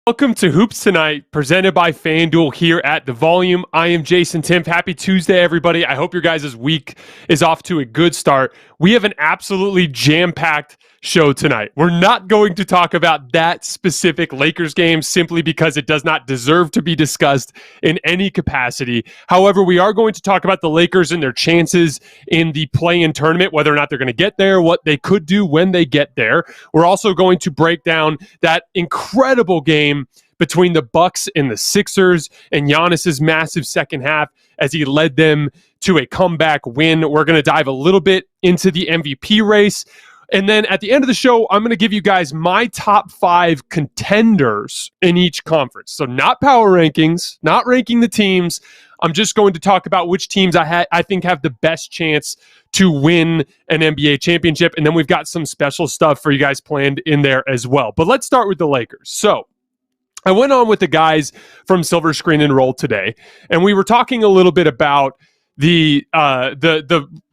Welcome to Hoops Tonight, presented by FanDuel here at The Volume. I am Jason Timpf. Happy Tuesday, everybody. I hope your guys' week is off to a good start. We have an absolutely jam-packed show tonight. We're not going to talk about that specific Lakers game simply because it does not deserve to be discussed in any capacity. However, we are going to talk about the Lakers and their chances in the play-in tournament, whether or not they're going to get there, what they could do when they get there. We're also going to break down that incredible game between the Bucks and the Sixers and Giannis's massive second half as he led them to a comeback win. We're going to dive a little bit into the MVP race. And then at the end of the show, I'm going to give you guys my top 5 contenders in each conference. So not power rankings, not ranking the teams. I'm just going to talk about which teams I think have the best chance to win an NBA championship. And then we've got some special stuff for you guys planned in there as well. But let's start with the Lakers. So I went on with the guys from Silver Screen and Roll today, and we were talking a little bit about the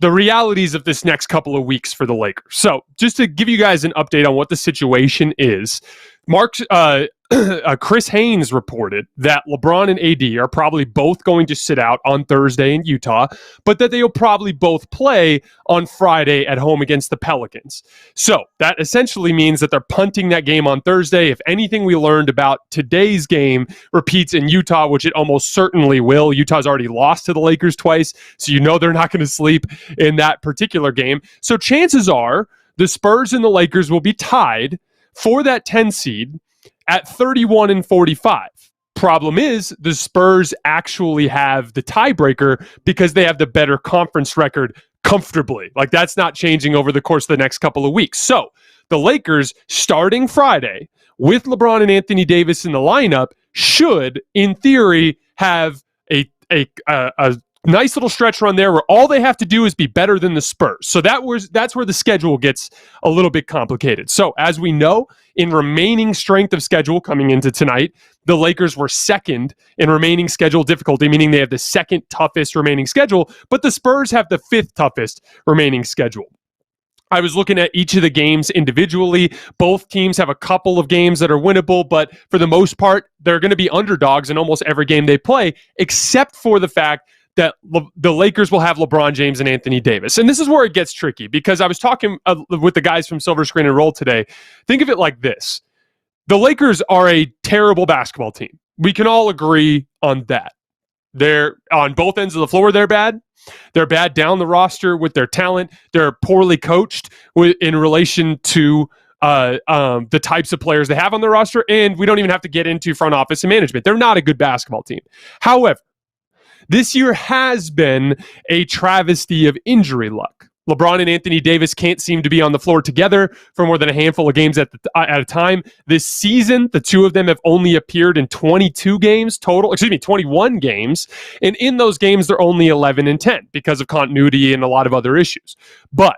realities of this next couple of weeks for the Lakers. So just to give you guys an update on what the situation is, Chris Haynes reported that LeBron and AD are probably both going to sit out on Thursday in Utah, but that they'll probably both play on Friday at home against the Pelicans. So that essentially means that they're punting that game on Thursday. If anything we learned about today's game repeats in Utah, which it almost certainly will, Utah's already lost to the Lakers twice, so you know they're not going to sleep in that particular game. So chances are the Spurs and the Lakers will be tied for that 10 seed at 31 and 45. Problem is, the Spurs actually have the tiebreaker because they have the better conference record comfortably. Like, that's not changing over the course of the next couple of weeks. So the Lakers, starting Friday with LeBron and Anthony Davis in the lineup, should, in theory, have a nice little stretch run there where all they have to do is be better than the Spurs. So that's where the schedule gets a little bit complicated. So as we know, in remaining strength of schedule coming into tonight, the Lakers were second in remaining schedule difficulty, meaning they have the second toughest remaining schedule, but the Spurs have the 5th toughest remaining schedule. I was looking at each of the games individually. Both teams have a couple of games that are winnable, but for the most part, they're going to be underdogs in almost every game they play, except for the fact that the Lakers will have LeBron James and Anthony Davis. And this is where it gets tricky, because I was talking with the guys from Silver Screen and Roll today. Think of it like this. The Lakers are a terrible basketball team. We can all agree on that. They're on both ends of the floor, they're bad. They're bad down the roster with their talent. They're poorly coached in relation to the types of players they have on their roster. And we don't even have to get into front office and management. They're not a good basketball team. However, this year has been a travesty of injury luck. LeBron and Anthony Davis can't seem to be on the floor together for more than a handful of games at a time. This season, the two of them have only appeared in 21 games. And in those games, they're only 11 and 10 because of continuity and a lot of other issues. But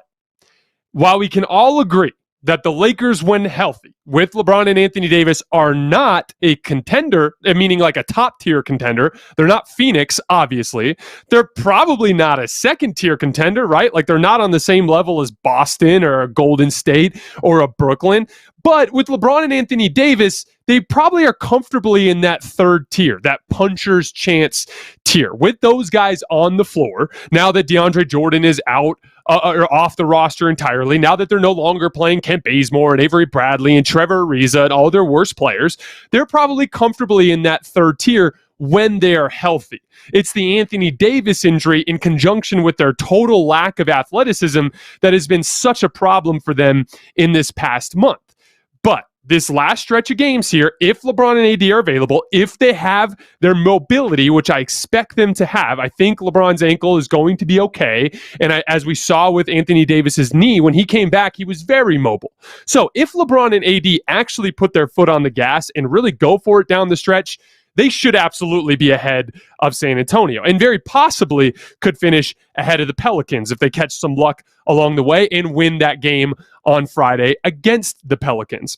while we can all agree that the Lakers, when healthy, with LeBron and Anthony Davis, are not a contender, meaning like a top-tier contender. They're not Phoenix, obviously. They're probably not a second-tier contender, right? Like, they're not on the same level as Boston or a Golden State or a Brooklyn. But with LeBron and Anthony Davis, they probably are comfortably in that third tier, that puncher's chance tier. With those guys on the floor, now that DeAndre Jordan is out or off the roster entirely, now that they're no longer playing Kent Bazemore and Avery Bradley and Trevor Ariza and all their worst players, they're probably comfortably in that third tier when they are healthy. It's the Anthony Davis injury in conjunction with their total lack of athleticism that has been such a problem for them in this past month. But this last stretch of games here, if LeBron and AD are available, if they have their mobility, which I expect them to have, I think LeBron's ankle is going to be okay. And as we saw with Anthony Davis's knee, when he came back, he was very mobile. So if LeBron and AD actually put their foot on the gas and really go for it down the stretch, they should absolutely be ahead of San Antonio and very possibly could finish ahead of the Pelicans if they catch some luck along the way and win that game on Friday against the Pelicans.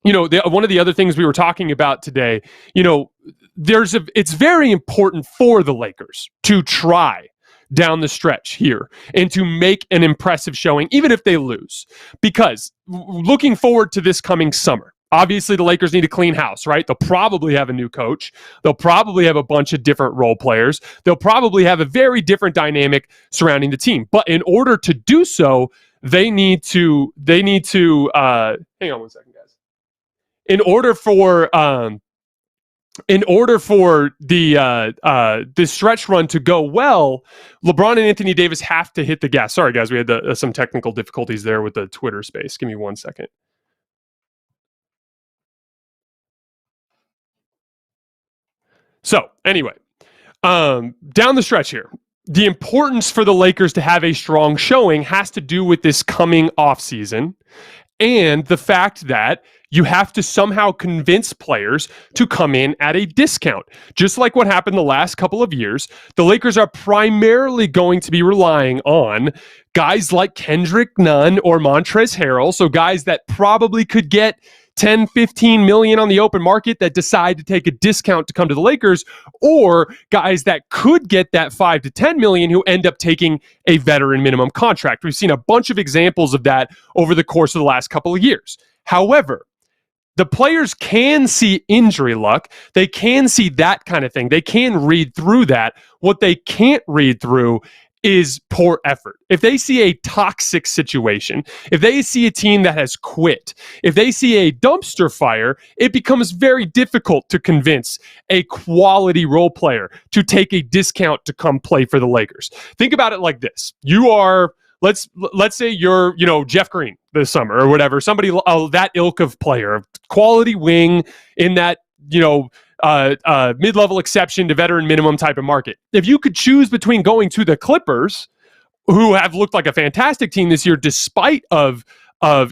You know, one of the other things we were talking about today, you know, it's very important for the Lakers to try down the stretch here and to make an impressive showing, even if they lose. Because looking forward to this coming summer, Obviously, the Lakers need to clean house, right? They'll probably have a new coach. They'll probably have a bunch of different role players. They'll probably have a very different dynamic surrounding the team. But in order to do so, they need to hang on one second, guys. In order for the stretch run to go well, LeBron and Anthony Davis have to hit the gas. Sorry, guys, we had some technical difficulties there with the Twitter space. Give me 1 second. So, anyway, down the stretch here, the importance for the Lakers to have a strong showing has to do with this coming offseason and the fact that you have to somehow convince players to come in at a discount. Just like what happened the last couple of years, the Lakers are primarily going to be relying on guys like Kendrick Nunn or Montrezl Harrell, so guys that probably could get 10, 15 million on the open market that decide to take a discount to come to the Lakers, or guys that could get that 5 to 10 million who end up taking a veteran minimum contract. We've seen a bunch of examples of that over the course of the last couple of years. However, the players can see injury luck. They can see that kind of thing. They can read through that. What they can't read through is poor effort. If they see a toxic situation, if they see a team that has quit, if they see a dumpster fire, it becomes very difficult to convince a quality role player to take a discount to come play for the Lakers. Think about it like this. You are, let's say you're, Jeff Green this summer or whatever, somebody that ilk of player, quality wing in that, mid-level exception to veteran minimum type of market. If you could choose between going to the Clippers, who have looked like a fantastic team this year despite of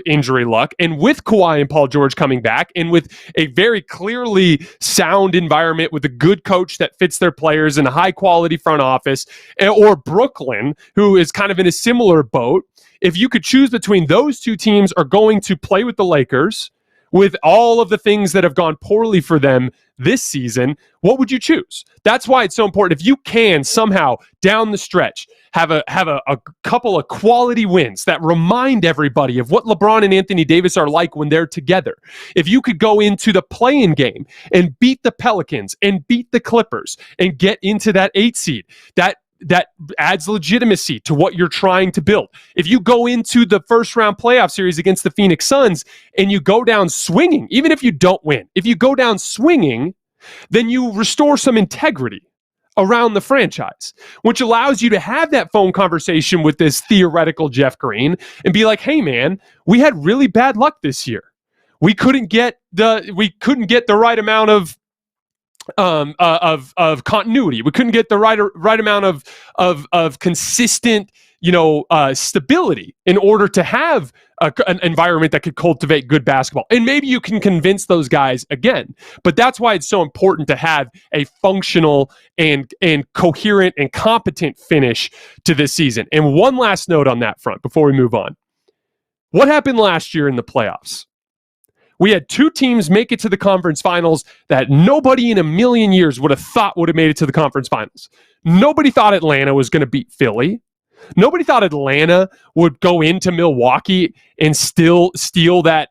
injury luck, and with Kawhi and Paul George coming back, and with a very clearly sound environment with a good coach that fits their players and a high-quality front office, or Brooklyn, who is kind of in a similar boat, if you could choose between those two teams are going to play with the Lakers with all of the things that have gone poorly for them this season, what would you choose? That's why it's so important. If you can somehow down the stretch have a couple of quality wins that remind everybody of what LeBron and Anthony Davis are like when they're together. If you could go into the play-in game and beat the Pelicans and beat the Clippers and get into that 8 seed, that adds legitimacy to what you're trying to build. If you go into the first round playoff series against the Phoenix Suns and you go down swinging, even if you don't win, if you go down swinging, then you restore some integrity around the franchise, which allows you to have that phone conversation with this theoretical Jeff Green and be like, hey man, we had really bad luck this year. We couldn't get the right amount of continuity. We couldn't get the right amount of consistent, stability in order to have an environment that could cultivate good basketball. And maybe you can convince those guys again. But that's why it's so important to have a functional and coherent and competent finish to this season. And one last note on that front before we move on. What happened last year in the playoffs? We had two teams make it to the conference finals that nobody in a million years would have thought would have made it to the conference finals. Nobody thought Atlanta was going to beat Philly. Nobody thought Atlanta would go into Milwaukee and still steal that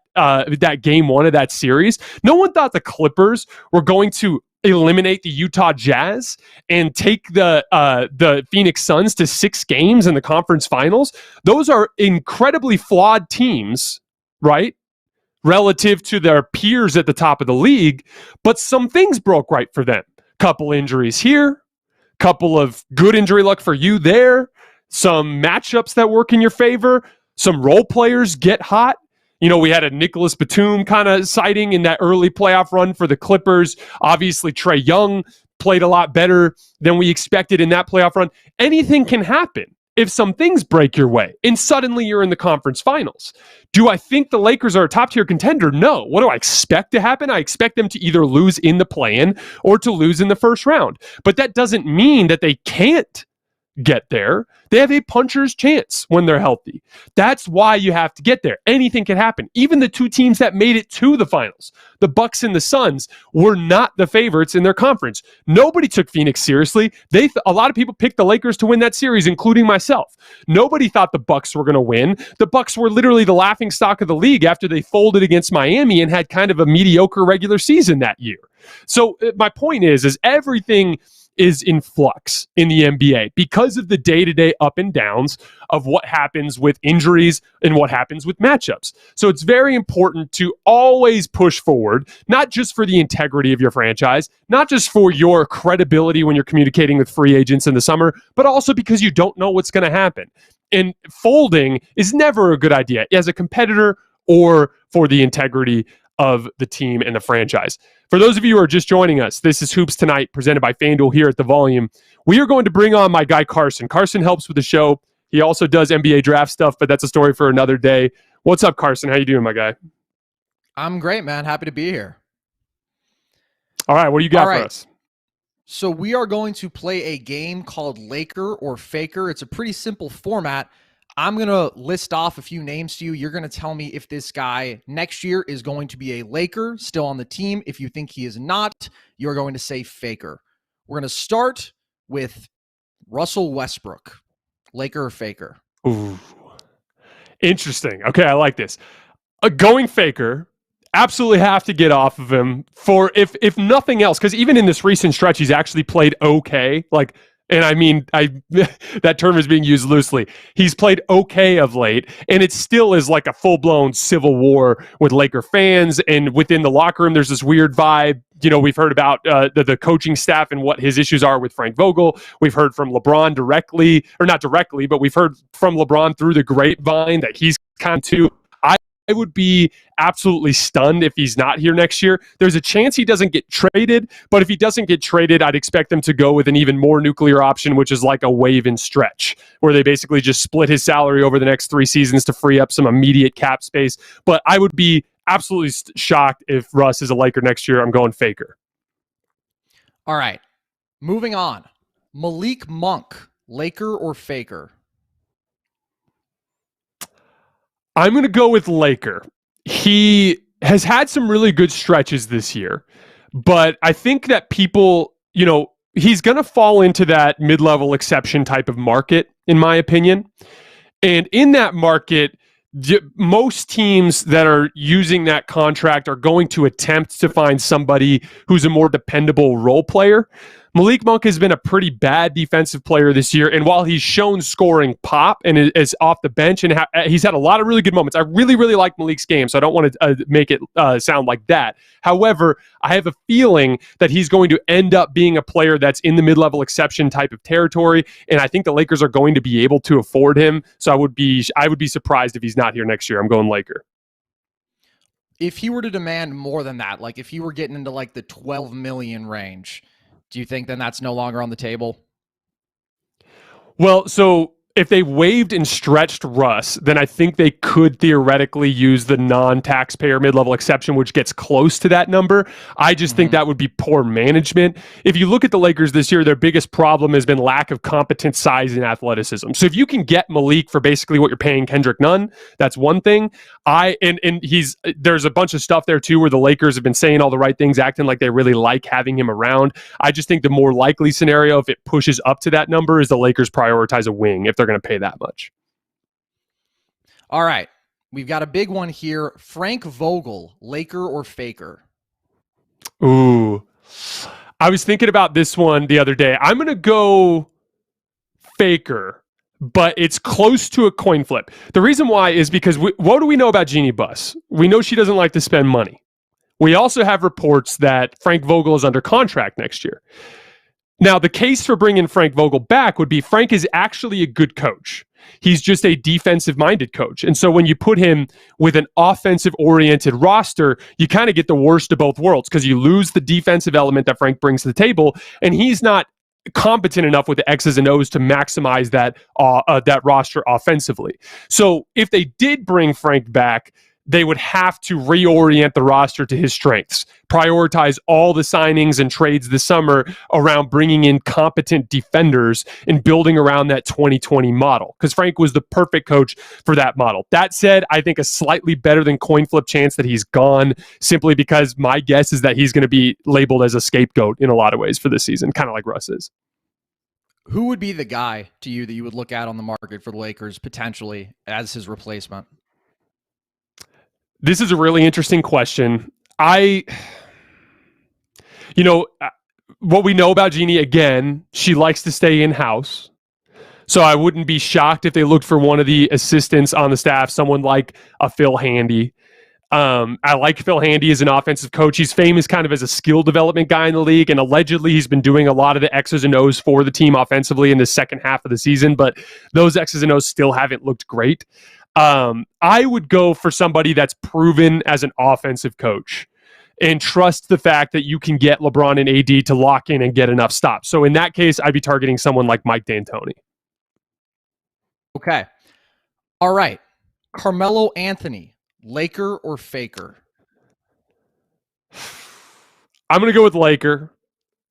game one of that series. No one thought the Clippers were going to eliminate the Utah Jazz and take the Phoenix Suns to 6 games in the conference finals. Those are incredibly flawed teams, right? Relative to their peers at the top of the league, but some things broke right for them. Couple injuries here, couple of good injury luck for you there, some matchups that work in your favor, some role players get hot. We had a Nicholas Batum kind of sighting in that early playoff run for the Clippers. Obviously, Trae Young played a lot better than we expected in that playoff run. Anything can happen if some things break your way and suddenly you're in the conference finals. Do I think the Lakers are a top-tier contender? No. What do I expect to happen? I expect them to either lose in the play-in or to lose in the first round. But that doesn't mean that they can't get there. They have a puncher's chance when they're healthy. That's why you have to get there. Anything can happen. Even the two teams that made it to the finals, the Bucks and the Suns, were not the favorites in their conference. Nobody took Phoenix seriously. A lot of people picked the Lakers to win that series, including myself. Nobody thought the Bucks were going to win. The Bucks were literally the laughingstock of the league after they folded against Miami and had kind of a mediocre regular season that year. So my point is everything is in flux in the NBA because of the day-to-day up and downs of what happens with injuries and what happens with matchups. So it's very important to always push forward, not just for the integrity of your franchise, not just for your credibility when you're communicating with free agents in the summer, but also because you don't know what's going to happen. And folding is never a good idea as a competitor or for the integrity of the team and the franchise. For those of you who are just joining us, this is Hoops Tonight, presented by FanDuel here at The Volume. We are going to bring on my guy, Carson. Carson helps with the show. He also does NBA draft stuff, but that's a story for another day. What's up, Carson? How you doing, my guy? I'm great, man. Happy to be here. All right, what do you got for us? So we are going to play a game called Laker or Faker. It's a pretty simple format. I'm going to list off a few names to you. You're going to tell me if this guy next year is going to be a Laker, still on the team. If you think he is not, you're going to say Faker. We're going to start with Russell Westbrook. Laker or Faker? Ooh, interesting. Okay, I like this. Going Faker, absolutely have to get off of him for if nothing else, because even in this recent stretch, he's actually played okay. And I mean, that term is being used loosely. He's played okay of late, and it still is like a full-blown civil war with Laker fans, and within the locker room, there's this weird vibe. You know, we've heard about the coaching staff and what his issues are with Frank Vogel. We've heard from LeBron directly, or not directly, but we've heard from LeBron through the grapevine that he's kind of too. I would be absolutely stunned if he's not here next year. There's a chance he doesn't get traded, but if he doesn't get traded, I'd expect them to go with an even more nuclear option, which is like a waive and stretch, where they basically just split his salary over the next 3 seasons to free up some immediate cap space. But I would be absolutely shocked if Russ is a Laker next year. I'm going Faker. All right, moving on. Malik Monk, Laker or Faker? I'm going to go with Laker. He has had some really good stretches this year, but I think that people, he's going to fall into that mid-level exception type of market, in my opinion. And in that market, most teams that are using that contract are going to attempt to find somebody who's a more dependable role player. Malik Monk has been a pretty bad defensive player this year, and while he's shown scoring pop and is off the bench, and he's had a lot of really good moments. I really, really like Malik's game, so I don't want to make it sound like that. However, I have a feeling that he's going to end up being a player that's in the mid-level exception type of territory, and I think the Lakers are going to be able to afford him, so I would be surprised if he's not here next year. I'm going Laker. If he were to demand more than that, like if he were getting into like the 12 million range, do you think then that's no longer on the table? Well, so if they waived and stretched Russ, then I think they could theoretically use the non-taxpayer mid-level exception, which gets close to that number. I just think that would be poor management. If you look at the Lakers this year, their biggest problem has been lack of competent size and athleticism. So if you can get Malik for basically what you're paying Kendrick Nunn, that's one thing. There's a bunch of stuff there too where the Lakers have been saying all the right things, acting like they really like having him around. I just think the more likely scenario, if it pushes up to that number, is the Lakers prioritize a wing if they're going to pay that much. All right. We've got a big one here. Frank Vogel, Laker or Faker? Ooh. I was thinking about this one the other day. I'm going to go Faker, but it's close to a coin flip. The reason why is because what do we know about Jeannie Buss? We know she doesn't like to spend money. We also have reports that Frank Vogel is under contract next year. Now, the case for bringing Frank Vogel back would be Frank is actually a good coach. He's just a defensive-minded coach. And so when you put him with an offensive-oriented roster, you kind of get the worst of both worlds because you lose the defensive element that Frank brings to the table, and he's not competent enough with the X's and O's to maximize that roster offensively. So if they did bring Frank back, they would have to reorient the roster to his strengths, prioritize all the signings and trades this summer around bringing in competent defenders and building around that 2020 model, because Frank was the perfect coach for that model. That said, I think a slightly better than coin flip chance that he's gone, simply because my guess is that he's going to be labeled as a scapegoat in a lot of ways for this season, kind of like Russ is. Who would be the guy to you that you would look at on the market for the Lakers potentially as his replacement? This is a really interesting question. What we know about Jeannie, again, she likes to stay in-house. So I wouldn't be shocked if they looked for one of the assistants on the staff, someone like a Phil Handy. I like Phil Handy as an offensive coach. He's famous kind of as a skill development guy in the league, and allegedly he's been doing a lot of the X's and O's for the team offensively in the second half of the season, but those X's and O's still haven't looked great. I would go for somebody that's proven as an offensive coach and trust the fact that you can get LeBron and AD to lock in and get enough stops. So in that case, I'd be targeting someone like Mike D'Antoni. Okay. All right. Carmelo Anthony, Laker or Faker? I'm going to go with Laker.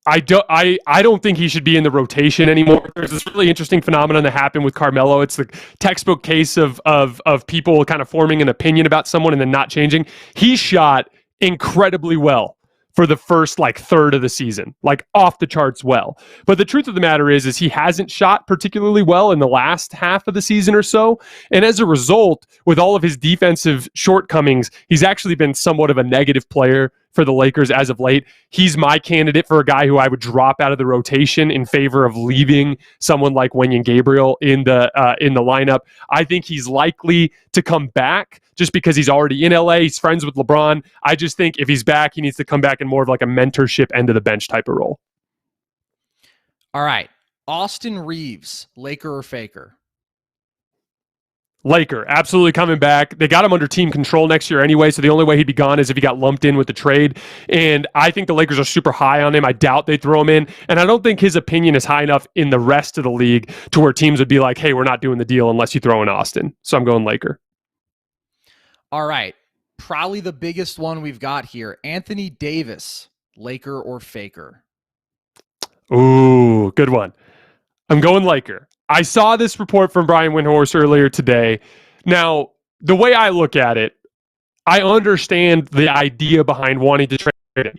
I don't think he should be in the rotation anymore. There's this really interesting phenomenon that happened with Carmelo. It's the textbook case of people kind of forming an opinion about someone and then not changing. He shot incredibly well for the first third of the season, off the charts well. But the truth of the matter is he hasn't shot particularly well in the last half of the season or so. And as a result, with all of his defensive shortcomings, he's actually been somewhat of a negative player for the Lakers as of late. He's my candidate for a guy who I would drop out of the rotation in favor of leaving someone like Wenyen Gabriel in the lineup. I think he's likely to come back just because he's already in LA. He's friends with LeBron. I just think if he's back, he needs to come back in more of a mentorship end of the bench type of role. All right. Austin Reeves, Laker or Faker? Laker, absolutely coming back. They got him under team control next year anyway, so the only way he'd be gone is if he got lumped in with the trade. And I think the Lakers are super high on him. I doubt they throw him in. And I don't think his opinion is high enough in the rest of the league to where teams would be like, hey, we're not doing the deal unless you throw in Austin. So I'm going Laker. All right. Probably the biggest one we've got here. Anthony Davis, Laker or Faker? Ooh, good one. I'm going Laker. I saw this report from Brian Windhorst earlier today. Now, the way I look at it, I understand the idea behind wanting to trade him.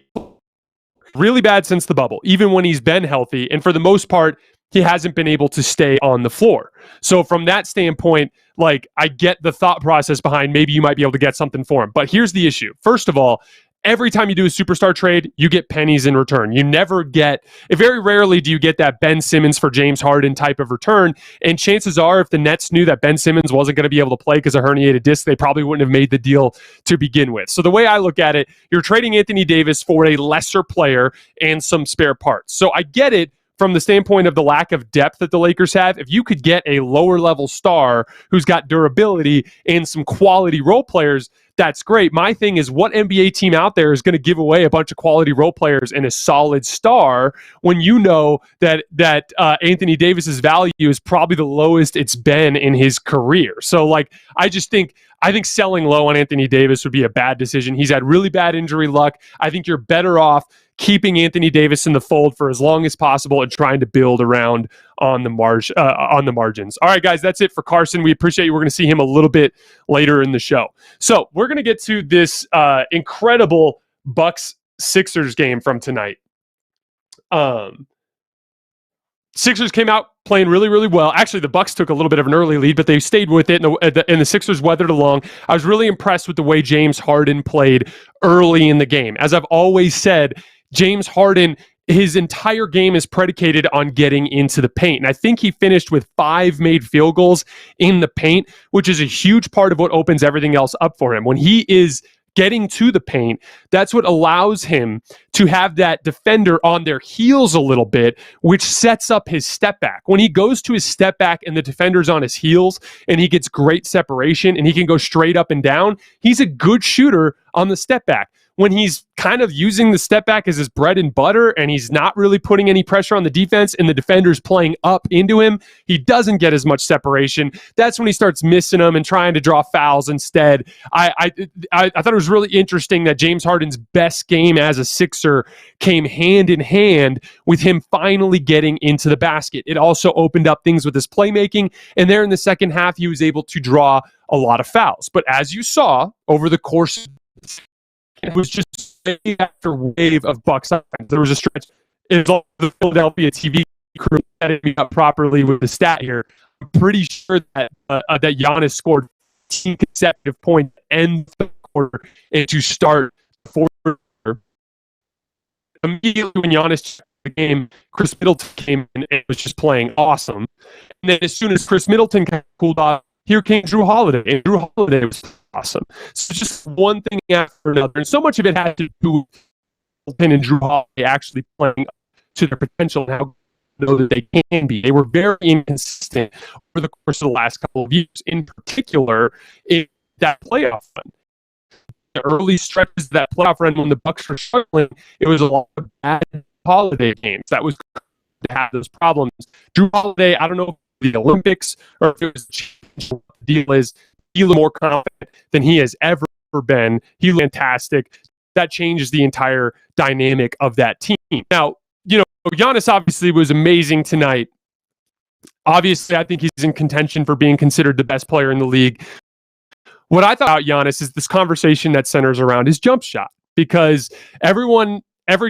Really bad since the bubble, even when he's been healthy. And for the most part, he hasn't been able to stay on the floor. So from that standpoint, I get the thought process behind maybe you might be able to get something for him. But here's the issue. First of all, every time you do a superstar trade, you get pennies in return. Very rarely do you get that Ben Simmons for James Harden type of return. And chances are, if the Nets knew that Ben Simmons wasn't going to be able to play because of herniated disc, they probably wouldn't have made the deal to begin with. So the way I look at it, you're trading Anthony Davis for a lesser player and some spare parts. So I get it from the standpoint of the lack of depth that the Lakers have. If you could get a lower level star who's got durability and some quality role players, that's great. My thing is, what NBA team out there is going to give away a bunch of quality role players and a solid star when you know that Anthony Davis's value is probably the lowest it's been in his career? So I think selling low on Anthony Davis would be a bad decision. He's had really bad injury luck. I think you're better off keeping Anthony Davis in the fold for as long as possible and trying to build around on the margins. All right, guys, that's it for Carson. We appreciate you. We're going to see him a little bit later in the show. So we're going to get to this incredible Bucks-Sixers game from tonight. Sixers came out playing really, really well. Actually, the Bucks took a little bit of an early lead, but they stayed with it, and the Sixers weathered along. I was really impressed with the way James Harden played early in the game. As I've always said, James Harden, his entire game is predicated on getting into the paint. And I think he finished with 5 made field goals in the paint, which is a huge part of what opens everything else up for him. When he is getting to the paint, that's what allows him to have that defender on their heels a little bit, which sets up his step back. When he goes to his step back and the defender's on his heels and he gets great separation and he can go straight up and down, he's a good shooter on the step back. when he's kind of using the step back as his bread and butter and he's not really putting any pressure on the defense and the defender's playing up into him, he doesn't get as much separation. That's when he starts missing them and trying to draw fouls instead. I thought it was really interesting that James Harden's best game as a Sixer came hand in hand with him finally getting into the basket. It also opened up things with his playmaking, and there in the second half, he was able to draw a lot of fouls. But as you saw over the course, it was just wave after wave of Bucks offense. There was a stretch. It was all the Philadelphia TV crew setting me up properly with the stat here. I'm pretty sure that that Giannis scored 15 consecutive points to end the quarter and to start the fourth quarter. Immediately when Giannis checked the game, Chris Middleton came in and was just playing awesome. And then as soon as Chris Middleton kind of cooled off, here came Drew Holiday, and Drew Holiday was awesome. So just one thing after another, and so much of it had to do with Middleton and Drew Holiday actually playing up to their potential and how know that they can be. They were very inconsistent over the course of the last couple of years, in particular in that playoff run. The early stretches of that playoff run when the Bucks were struggling, it was a lot of bad Holiday games. That was to have those problems. Drew Holiday, I don't know if the Olympics or if it was the deal is he's more confident than he has ever been. He's fantastic. That changes the entire dynamic of that team. Now, you know, Giannis obviously was amazing tonight. Obviously, I think he's in contention for being considered the best player in the league. What I thought about Giannis is this conversation that centers around his jump shot, because every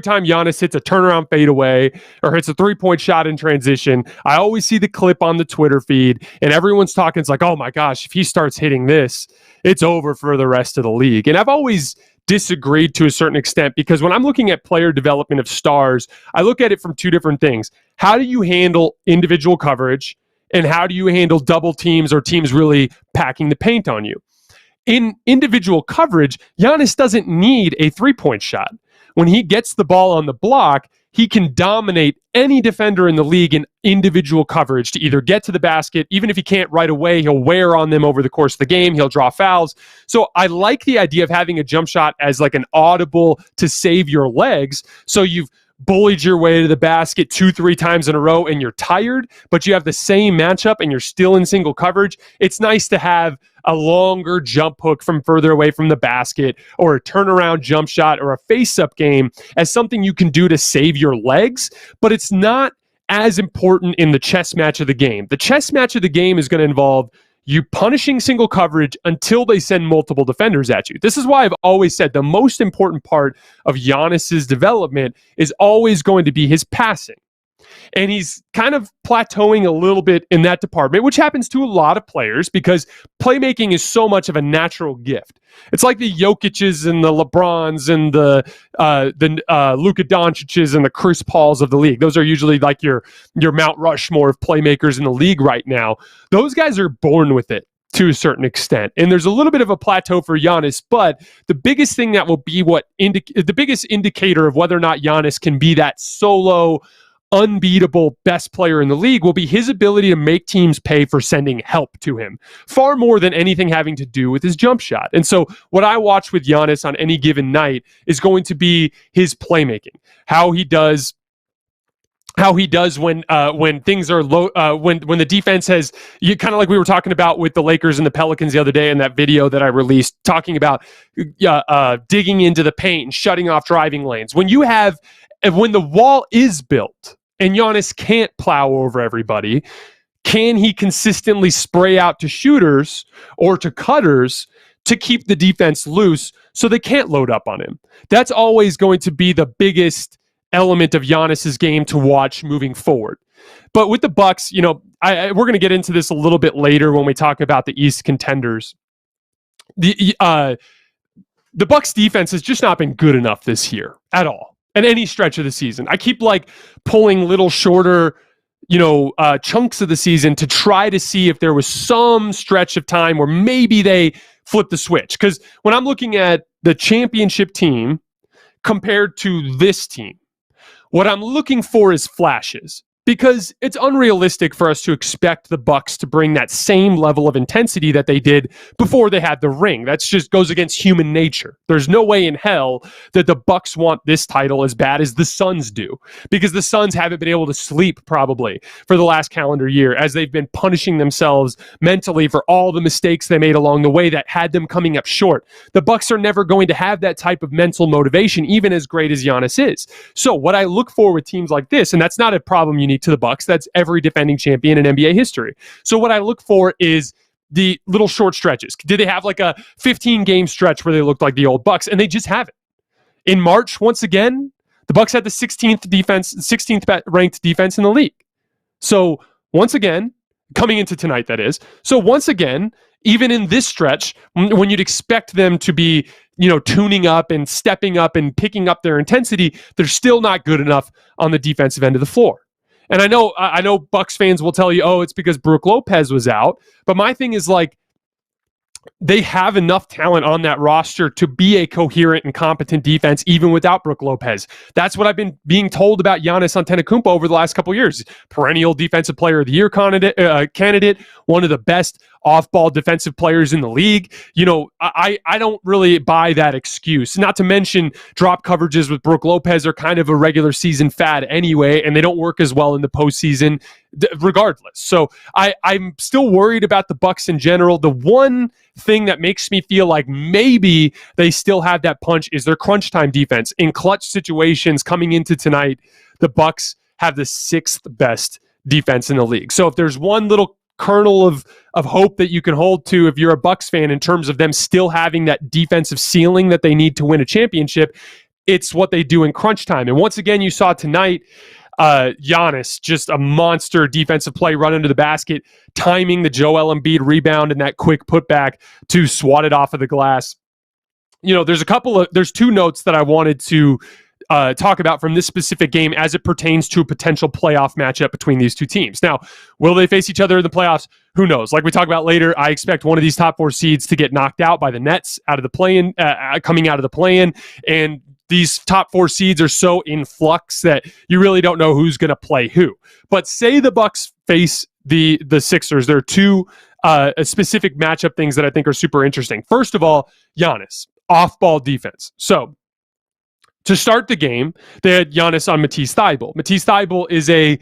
time Giannis hits a turnaround fadeaway or hits a three-point shot in transition, I always see the clip on the Twitter feed, and everyone's talking. It's like, oh my gosh, if he starts hitting this, it's over for the rest of the league. And I've always disagreed to a certain extent, because when I'm looking at player development of stars, I look at it from two different things. How do you handle individual coverage, and how do you handle double teams or teams really packing the paint on you? In individual coverage, Giannis doesn't need a three-point shot. When he gets the ball on the block, he can dominate any defender in the league in individual coverage to either get to the basket. Even if he can't right away, he'll wear on them over the course of the game. He'll draw fouls. So I like the idea of having a jump shot as like an audible to save your legs. So you've bullied your way to the basket 2-3 times in a row and you're tired, but you have the same matchup and you're still in single coverage. It's nice to have a longer jump hook from further away from the basket, or a turnaround jump shot, or a face-up game as something you can do to save your legs, but it's not as important in the chess match of the game. The chess match of the game is going to involve you punishing single coverage until they send multiple defenders at you. This is why I've always said the most important part of Giannis's development is always going to be his passing. And he's kind of plateauing a little bit in that department, which happens to a lot of players because playmaking is so much of a natural gift. It's like the Jokic's and the LeBrons and the Luka Doncic's and the Chris Pauls of the league. Those are usually like your Mount Rushmore of playmakers in the league right now. Those guys are born with it to a certain extent. And there's a little bit of a plateau for Giannis, but the biggest thing that will be the biggest indicator of whether or not Giannis can be that solo unbeatable best player in the league will be his ability to make teams pay for sending help to him, far more than anything having to do with his jump shot. And so what I watch with Giannis on any given night is going to be his playmaking, how he does when things are low, when the defense has, you kind of like we were talking about with the Lakers and the Pelicans the other day in that video that I released, talking about digging into the paint and shutting off driving lanes. When the wall is built and Giannis can't plow over everybody, can he consistently spray out to shooters or to cutters to keep the defense loose so they can't load up on him? That's always going to be the biggest element of Giannis's game to watch moving forward. But with the Bucks, you know, we're going to get into this a little bit later when we talk about the East contenders. The Bucks defense has just not been good enough this year at all. At any stretch of the season. I keep like pulling little shorter, chunks of the season to try to see if there was some stretch of time where maybe they flipped the switch. Because when I'm looking at the championship team compared to this team, what I'm looking for is flashes. because it's unrealistic for us to expect the Bucks to bring that same level of intensity that they did before they had the ring. That just goes against human nature. There's no way in hell that the Bucks want this title as bad as the Suns do, because the Suns haven't been able to sleep probably for the last calendar year as they've been punishing themselves mentally for all the mistakes they made along the way that had them coming up short. The Bucks are never going to have that type of mental motivation, even as great as Giannis is. So what I look for with teams like this, and that's not a problem unique to the Bucks, that's every defending champion in NBA history. So what I look for is the little short stretches. Did they have like a 15-game stretch where they looked like the old Bucks? And they just haven't. In March, once again, the Bucks had the 16th ranked defense in the league. So once again, coming into tonight, that is. So once again, even in this stretch, when you'd expect them to be, tuning up and stepping up and picking up their intensity, they're still not good enough on the defensive end of the floor. And I know Bucks fans will tell you, oh, it's because Brook Lopez was out. But my thing is, like, they have enough talent on that roster to be a coherent and competent defense even without Brook Lopez. That's what I've been being told about Giannis Antetokounmpo over the last couple of years. Perennial Defensive Player of the Year candidate, one of the best off-ball defensive players in the league. I don't really buy that excuse. Not to mention drop coverages with Brook Lopez are kind of a regular season fad anyway, and they don't work as well in the postseason regardless. So I'm still worried about the Bucks in general. The one thing that makes me feel like maybe they still have that punch is their crunch time defense. In clutch situations coming into tonight, the Bucks have the 6th best defense in the league. So if there's one little kernel of hope that you can hold to if you're a Bucks fan in terms of them still having that defensive ceiling that they need to win a championship, it's what they do in crunch time. And once again, you saw tonight, Giannis, just a monster defensive play, run into the basket, timing the Joel Embiid rebound and that quick putback to swat it off of the glass. There's 2 notes that I wanted to talk about from this specific game as it pertains to a potential playoff matchup between these two teams. Now, will they face each other in the playoffs? Who knows? Like we talk about later, I expect one of these top 4 seeds to get knocked out by the Nets out of the play-in, coming out of the play-in, and these top 4 seeds are so in flux that you really don't know who's going to play who. But say the Bucks face the Sixers. There are 2 specific matchup things that I think are super interesting. First of all, Giannis, off-ball defense. So to start the game, they had Giannis on Matisse Thybulle. Matisse Thybulle is a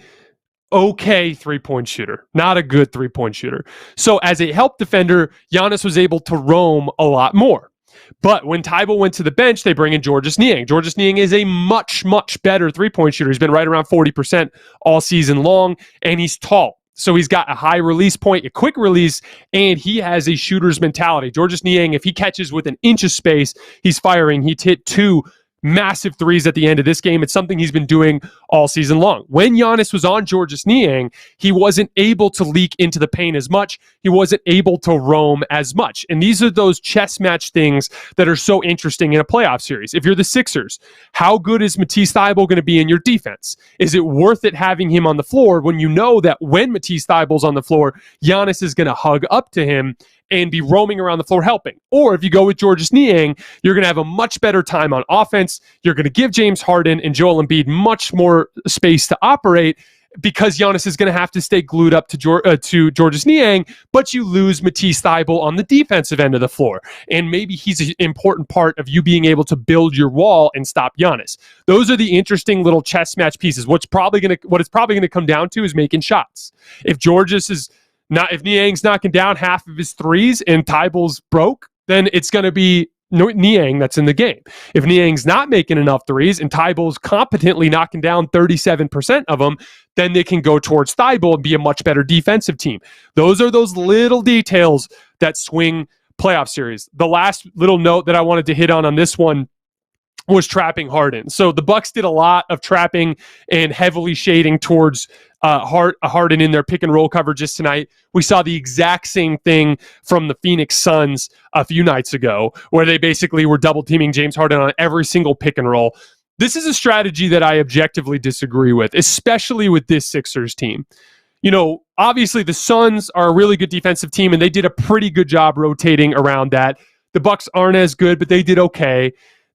okay three-point shooter, not a good three-point shooter. So as a help defender, Giannis was able to roam a lot more. But when Thybulle went to the bench, they bring in Georges Niang. Georges Niang is a much, much better three-point shooter. He's been right around 40% all season long, and he's tall. So he's got a high release point, a quick release, and he has a shooter's mentality. Georges Niang, if he catches with an inch of space, he's firing. He hit 2 massive threes at the end of this game. It's something he's been doing all season long. When Giannis was on Georges Niang, he wasn't able to leak into the paint as much. He wasn't able to roam as much. And these are those chess match things that are so interesting in a playoff series. If you're the Sixers, how good is Matisse Thybulle going to be in your defense? Is it worth it having him on the floor when you know that when Matisse Thybulle's on the floor, Giannis is going to hug up to him and be roaming around the floor helping? Or if you go with Georges Niang, you're going to have a much better time on offense. You're going to give James Harden and Joel Embiid much more space to operate because Giannis is going to have to stay glued up to Georges Niang, but you lose Matisse Thybulle on the defensive end of the floor. And maybe he's an important part of you being able to build your wall and stop Giannis. Those are the interesting little chess match pieces. What it's probably going to come down to is making shots. If Niang's knocking down half of his threes and Thybulle's broke, then it's going to be Niang that's in the game. If Niang's not making enough threes and Thybulle's competently knocking down 37% of them, then they can go towards Thybulle and be a much better defensive team. Those are those little details that swing playoff series. The last little note that I wanted to hit on this one was trapping Harden. So the Bucks did a lot of trapping and heavily shading towards Harden in their pick and roll coverages tonight. We saw the exact same thing from the Phoenix Suns a few nights ago, where they basically were double teaming James Harden on every single pick and roll. This is a strategy that I objectively disagree with, especially with this Sixers team. Obviously the Suns are a really good defensive team, and they did a pretty good job rotating around that. The Bucks aren't as good, but they did okay.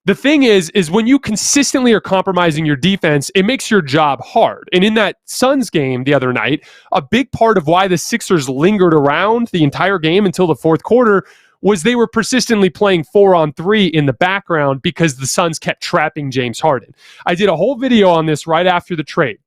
The thing is when you consistently are compromising your defense, it makes your job hard. And in that Suns game the other night, a big part of why the Sixers lingered around the entire game until the fourth quarter was they were persistently playing 4-on-3 in the background because the Suns kept trapping James Harden. I did a whole video on this right after the trade.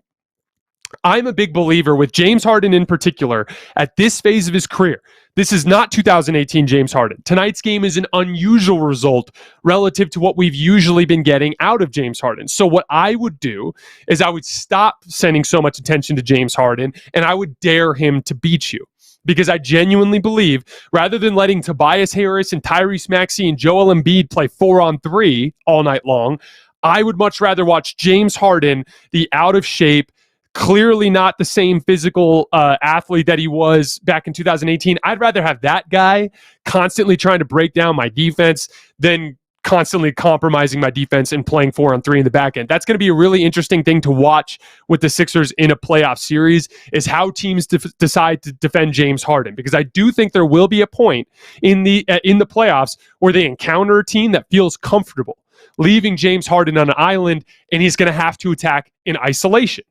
I'm a big believer with James Harden in particular at this phase of his career. This is not 2018 James Harden. Tonight's game is an unusual result relative to what we've usually been getting out of James Harden. So what I would do is I would stop sending so much attention to James Harden and I would dare him to beat you. Because I genuinely believe rather than letting Tobias Harris and Tyrese Maxey and Joel Embiid play 4-on-3 all night long, I would much rather watch James Harden, the out of shape, clearly not the same physical athlete that he was back in 2018. I'd rather have that guy constantly trying to break down my defense than constantly compromising my defense and playing 4-on-3 in the back end. That's going to be a really interesting thing to watch with the Sixers in a playoff series is how teams decide to defend James Harden, because I do think there will be a point in the playoffs where they encounter a team that feels comfortable leaving James Harden on an island and he's going to have to attack in isolation.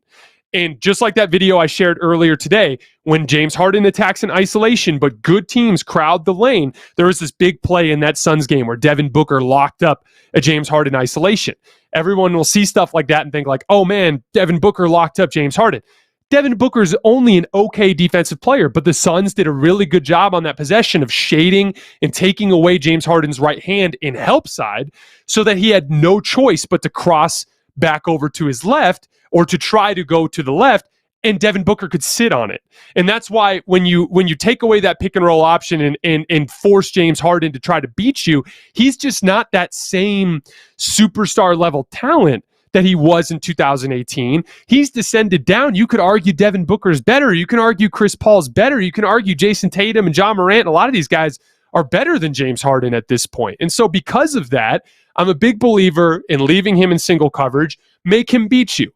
And just like that video I shared earlier today, when James Harden attacks in isolation, but good teams crowd the lane, there was this big play in that Suns game where Devin Booker locked up a James Harden isolation. Everyone will see stuff like that and think like, oh man, Devin Booker locked up James Harden. Devin Booker's only an okay defensive player, but the Suns did a really good job on that possession of shading and taking away James Harden's right hand in help side so that he had no choice but to cross back over to his left or to try to go to the left, and Devin Booker could sit on it. And that's why when you take away that pick and roll option and force James Harden to try to beat you, he's just not that same superstar level talent that he was in 2018. He's descended down. You could argue Devin Booker's better. You can argue Chris Paul's better. You can argue Jason Tatum and John Morant. A lot of these guys are better than James Harden at this point. And so because of that, I'm a big believer in leaving him in single coverage. Make him beat you.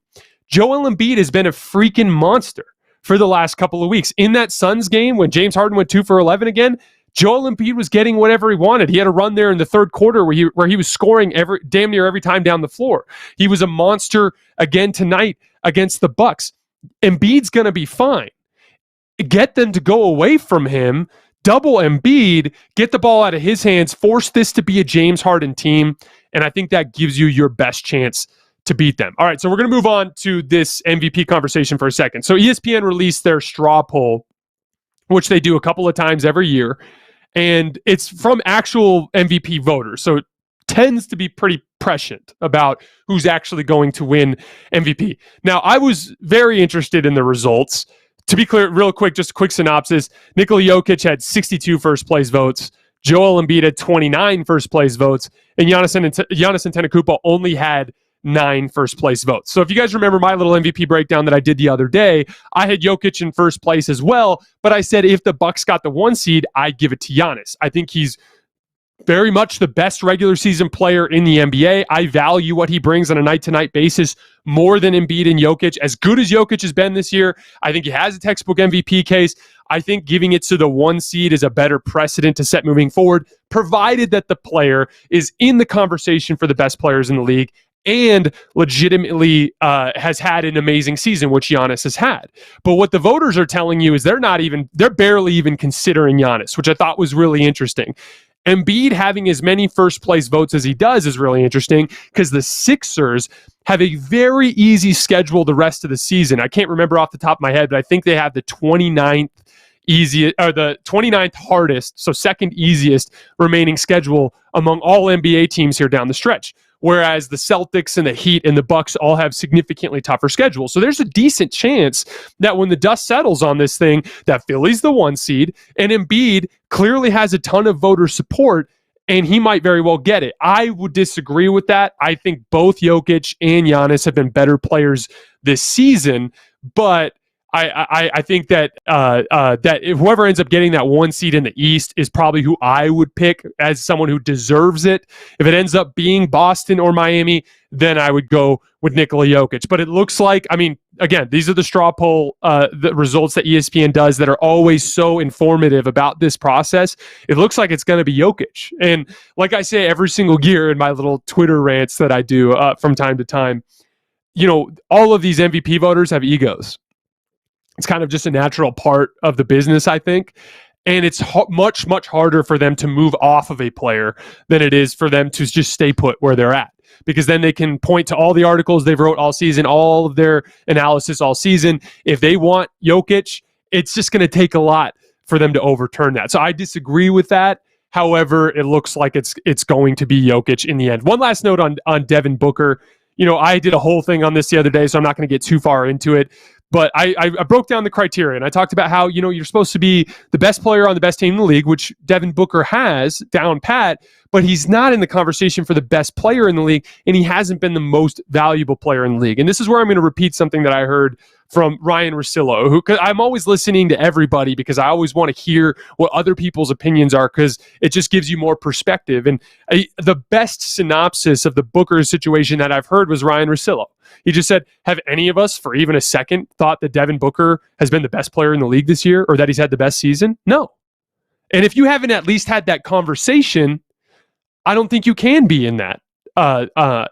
Joel Embiid has been a freaking monster for the last couple of weeks. In that Suns game, when James Harden went 2 for 11 again, Joel Embiid was getting whatever he wanted. He had a run there in the third quarter where he was scoring damn near every time down the floor. He was a monster again tonight against the Bucks. Embiid's going to be fine. Get them to go away from him, double Embiid, get the ball out of his hands, force this to be a James Harden team, and I think that gives you your best chance to beat them. All right, so we're going to move on to this MVP conversation for a second. So ESPN released their straw poll, which they do a couple of times every year, and it's from actual MVP voters. So it tends to be pretty prescient about who's actually going to win MVP. Now, I was very interested in the results. To be clear, real quick, just a quick synopsis. Nikola Jokic had 62 first-place votes. Joel Embiid had 29 first-place votes. And Giannis Antetokounmpo only had 9 first-place votes. So if you guys remember my little MVP breakdown that I did the other day, I had Jokic in first place as well, but I said if the Bucks got the 1 seed, I'd give it to Giannis. I think he's very much the best regular season player in the NBA. I value what he brings on a night-to-night basis more than Embiid and Jokic. As good as Jokic has been this year, I think he has a textbook MVP case. I think giving it to the 1 seed is a better precedent to set moving forward, provided that the player is in the conversation for the best players in the league and legitimately has had an amazing season, which Giannis has had. But what the voters are telling you is they're barely even considering Giannis, which I thought was really interesting. Embiid having as many first place votes as he does is really interesting because the Sixers have a very easy schedule the rest of the season. I can't remember off the top of my head, but I think they have the 29th easiest or the 29th hardest, so second easiest remaining schedule among all NBA teams here down the stretch. Whereas the Celtics and the Heat and the Bucks all have significantly tougher schedules. So there's a decent chance that when the dust settles on this thing, that Philly's the 1 seed, and Embiid clearly has a ton of voter support, and he might very well get it. I would disagree with that. I think both Jokic and Giannis have been better players this season, but I think that that if whoever ends up getting that 1 seed in the East is probably who I would pick as someone who deserves it. If it ends up being Boston or Miami, then I would go with Nikola Jokic. But it looks like, again, these are the straw poll the results that ESPN does that are always so informative about this process. It looks like it's going to be Jokic. And like I say every single year in my little Twitter rants that I do from time to time, all of these MVP voters have egos. It's kind of just a natural part of the business, I think. And it's much, much harder for them to move off of a player than it is for them to just stay put where they're at. Because then they can point to all the articles they've wrote all season, all of their analysis all season. If they want Jokic, it's just going to take a lot for them to overturn that. So I disagree with that. However, it looks like it's going to be Jokic in the end. One last note on Devin Booker. I did a whole thing on this the other day, so I'm not going to get too far into it. But I broke down the criteria, and I talked about how, you're supposed to be the best player on the best team in the league, which Devin Booker has down pat, but he's not in the conversation for the best player in the league, and he hasn't been the most valuable player in the league. And this is where I'm going to repeat something that I heard from Ryan Russillo, who, 'cause I'm always listening to everybody because I always want to hear what other people's opinions are, because it just gives you more perspective. And the best synopsis of the Booker situation that I've heard was Ryan Russillo. He just said, have any of us for even a second thought that Devin Booker has been the best player in the league this year, or that he's had the best season? No. And if you haven't at least had that conversation, I don't think you can be in that.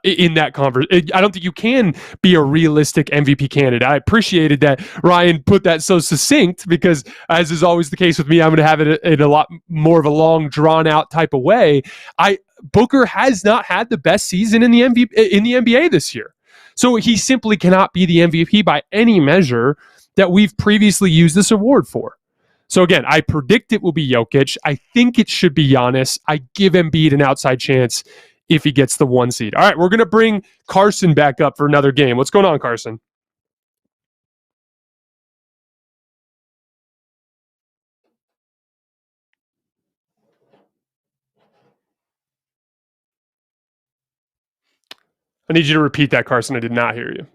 In that conversation, I don't think you can be a realistic MVP candidate. I appreciated that Ryan put that so succinct, because as is always the case with me, I'm going to have it in a lot more of a long, drawn out type of way. Booker has not had the best season in the NBA this year. So he simply cannot be the MVP by any measure that we've previously used this award for. So again, I predict it will be Jokic. I think it should be Giannis. I give Embiid an outside chance if he gets the 1 seed. All right, we're going to bring Carson back up for another game. What's going on, Carson? I need you to repeat that, Carson. I did not hear you.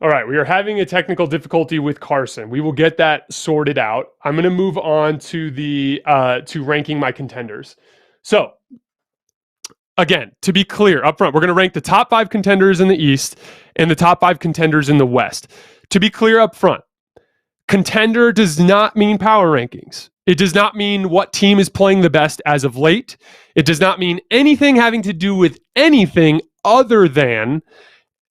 All right, we are having a technical difficulty with Carson. We will get that sorted out. I'm going to move on to the to ranking my contenders. So, again, to be clear up front, we're going to rank the top 5 contenders in the East and the top 5 contenders in the West. To be clear up front, contender does not mean power rankings. It does not mean what team is playing the best as of late. It does not mean anything having to do with anything other than,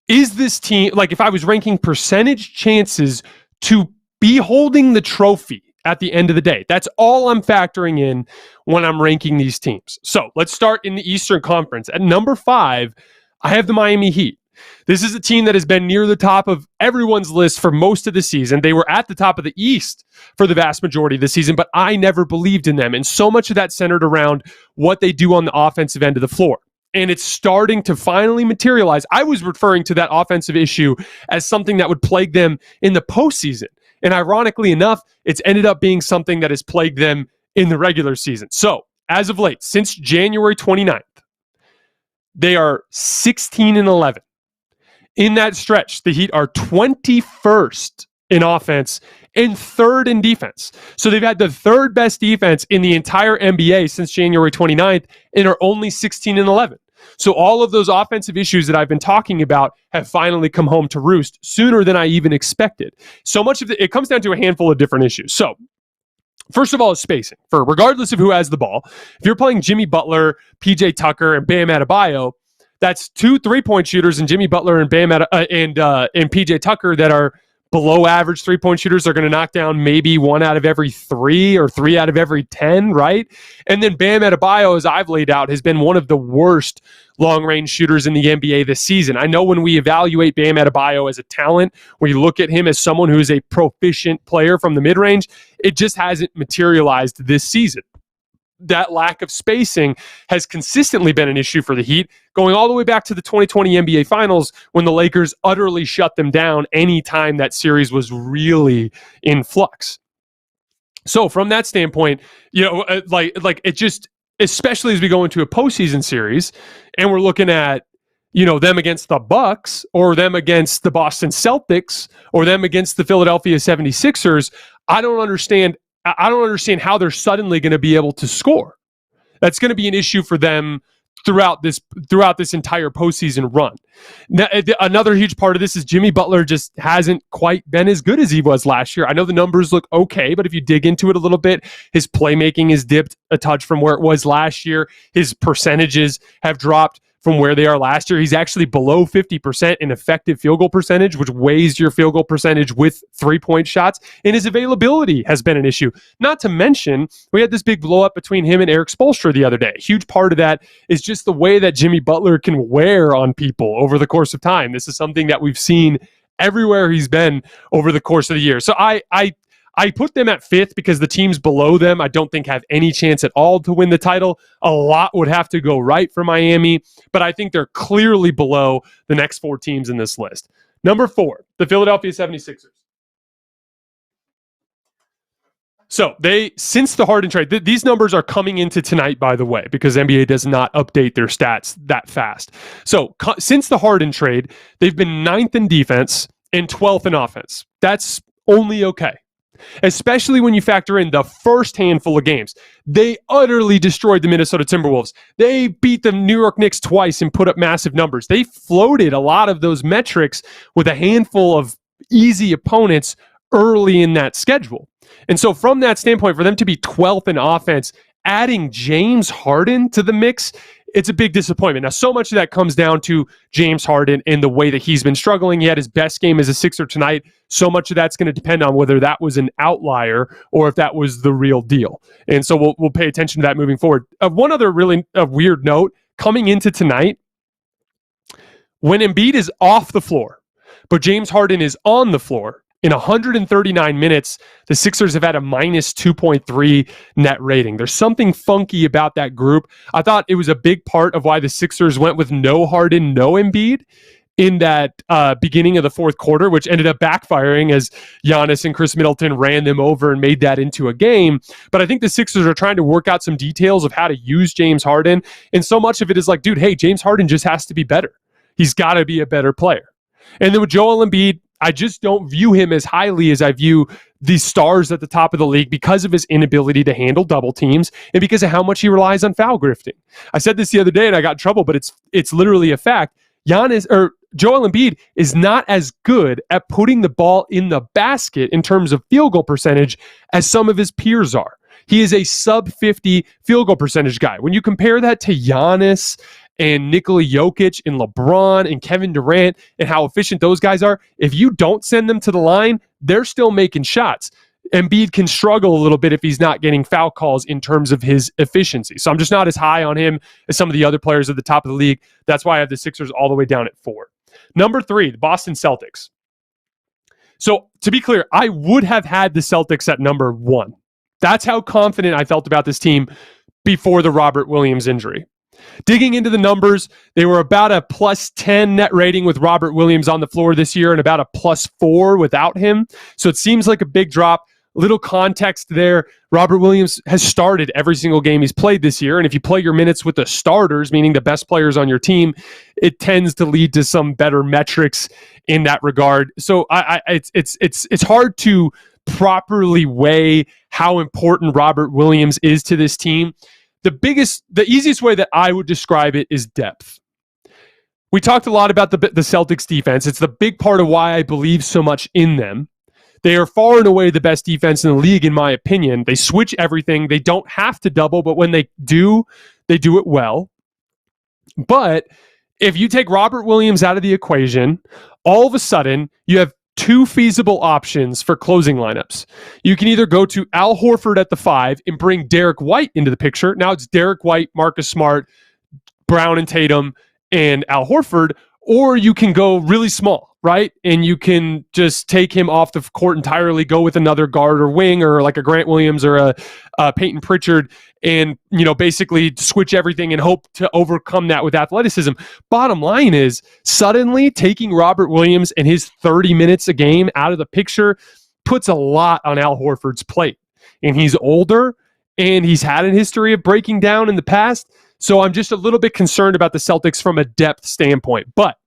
is this team, like if I was ranking percentage chances to be holding the trophy at the end of the day. That's all I'm factoring in when I'm ranking these teams. So let's start in the Eastern Conference. At number 5, I have the Miami Heat. This is a team that has been near the top of everyone's list for most of the season. They were at the top of the East for the vast majority of the season, but I never believed in them. And so much of that centered around what they do on the offensive end of the floor. And it's starting to finally materialize. I was referring to that offensive issue as something that would plague them in the postseason. And ironically enough, it's ended up being something that has plagued them in the regular season. So, as of late, since January 29th, they are 16-11. In that stretch, the Heat are 21st in offense and 3rd in defense. So they've had the 3rd best defense in the entire NBA since January 29th and are only 16-11. So all of those offensive issues that I've been talking about have finally come home to roost sooner than I even expected. So much of it comes down to a handful of different issues. So first of all is spacing. For regardless of who has the ball, if you're playing Jimmy Butler, PJ Tucker, and Bam Adebayo, that's 2 3-point shooters in Jimmy Butler and and PJ Tucker that are below average 3-point shooters. Are going to knock down maybe 1 out of every 3 or 3 out of every 10, right? And then Bam Adebayo, as I've laid out, has been one of the worst long-range shooters in the NBA this season. I know when we evaluate Bam Adebayo as a talent, we look at him as someone who is a proficient player from the mid-range. It just hasn't materialized this season. That lack of spacing has consistently been an issue for the Heat, going all the way back to the 2020 NBA Finals when the Lakers utterly shut them down anytime that series was really in flux. So from that standpoint, like it just, especially as we go into a postseason series and we're looking at, them against the Bucks or them against the Boston Celtics or them against the Philadelphia 76ers, I don't understand I don't understand how they're suddenly going to be able to score. That's going to be an issue for them throughout this entire postseason run. Now, another huge part of this is Jimmy Butler just hasn't quite been as good as he was last year. I know the numbers look okay, but if you dig into it a little bit, his playmaking has dipped a touch from where it was last year. His percentages have dropped from where they are last year. He's actually below 50% in effective field goal percentage, which weighs your field goal percentage with 3-point shots. And his availability has been an issue. Not to mention, we had this big blow up between him and Eric Spoelstra the other day. A huge part of that is just the way that Jimmy Butler can wear on people over the course of time. This is something that we've seen everywhere he's been over the course of the year. So I put them at 5th because the teams below them I don't think have any chance at all to win the title. A lot would have to go right for Miami, but I think they're clearly below the next 4 teams in this list. Number 4, the Philadelphia 76ers. So since the Harden trade, these numbers are coming into tonight, by the way, because NBA does not update their stats that fast. So since the Harden trade, they've been 9th in defense and 12th in offense. That's only okay, especially when you factor in the first handful of games. They utterly destroyed the Minnesota Timberwolves. They beat the New York Knicks twice and put up massive numbers. They floated a lot of those metrics with a handful of easy opponents early in that schedule. And so from that standpoint, for them to be 12th in offense, adding James Harden to the mix, it's a big disappointment. Now, so much of that comes down to James Harden and the way that he's been struggling. He had his best game as a Sixer tonight. So much of that's going to depend on whether that was an outlier or if that was the real deal. And so we'll pay attention to that moving forward. One other really weird note, coming into tonight, when Embiid is off the floor, but James Harden is on the floor, in 139 minutes, the Sixers have had a minus 2.3 net rating. There's something funky about that group. I thought it was a big part of why the Sixers went with no Harden, no Embiid in that beginning of the fourth quarter, which ended up backfiring as Giannis and Chris Middleton ran them over and made that into a game. But I think the Sixers are trying to work out some details of how to use James Harden. And so much of it is like, dude, hey, James Harden just has to be better. He's got to be a better player. And then with Joel Embiid, I just don't view him as highly as I view the stars at the top of the league because of his inability to handle double teams and because of how much he relies on foul grifting. I said this the other day and I got in trouble, but it's literally a fact. Joel Embiid is not as good at putting the ball in the basket in terms of field goal percentage as some of his peers are. He is a sub 50 field goal percentage guy. When you compare that to Giannis and Nikola Jokic and LeBron and Kevin Durant and how efficient those guys are, if you don't send them to the line, they're still making shots. Embiid can struggle a little bit if he's not getting foul calls in terms of his efficiency. So I'm just not as high on him as some of the other players at the top of the league. That's why I have the Sixers all the way down at 4. Number 3, the Boston Celtics. So to be clear, I would have had the Celtics at number 1. That's how confident I felt about this team before the Robert Williams injury. Digging into the numbers, they were about a plus 10 net rating with Robert Williams on the floor this year and about a plus 4 without him. So it seems like a big drop. Little context there. Robert Williams has started every single game he's played this year. And if you play your minutes with the starters, meaning the best players on your team, it tends to lead to some better metrics in that regard. So it's hard to properly weigh how important Robert Williams is to this team. The easiest way that I would describe it is depth. We talked a lot about the Celtics defense. It's the big part of why I believe so much in them. They are far and away the best defense in the league, in my opinion. They switch everything. They don't have to double, but when they do it well. But if you take Robert Williams out of the equation, all of a sudden you have 2 feasible options for closing lineups. You can either go to Al Horford at the 5 and bring Derek White into the picture. Now it's Derek White, Marcus Smart, Brown and Tatum, and Al Horford, or you can go really small, right? And you can just take him off the court entirely, go with another guard or wing or like a Grant Williams or a Peyton Pritchard and, basically switch everything and hope to overcome that with athleticism. Bottom line is suddenly taking Robert Williams and his 30 minutes a game out of the picture puts a lot on Al Horford's plate. And he's older and he's had a history of breaking down in the past. So I'm just a little bit concerned about the Celtics from a depth standpoint. But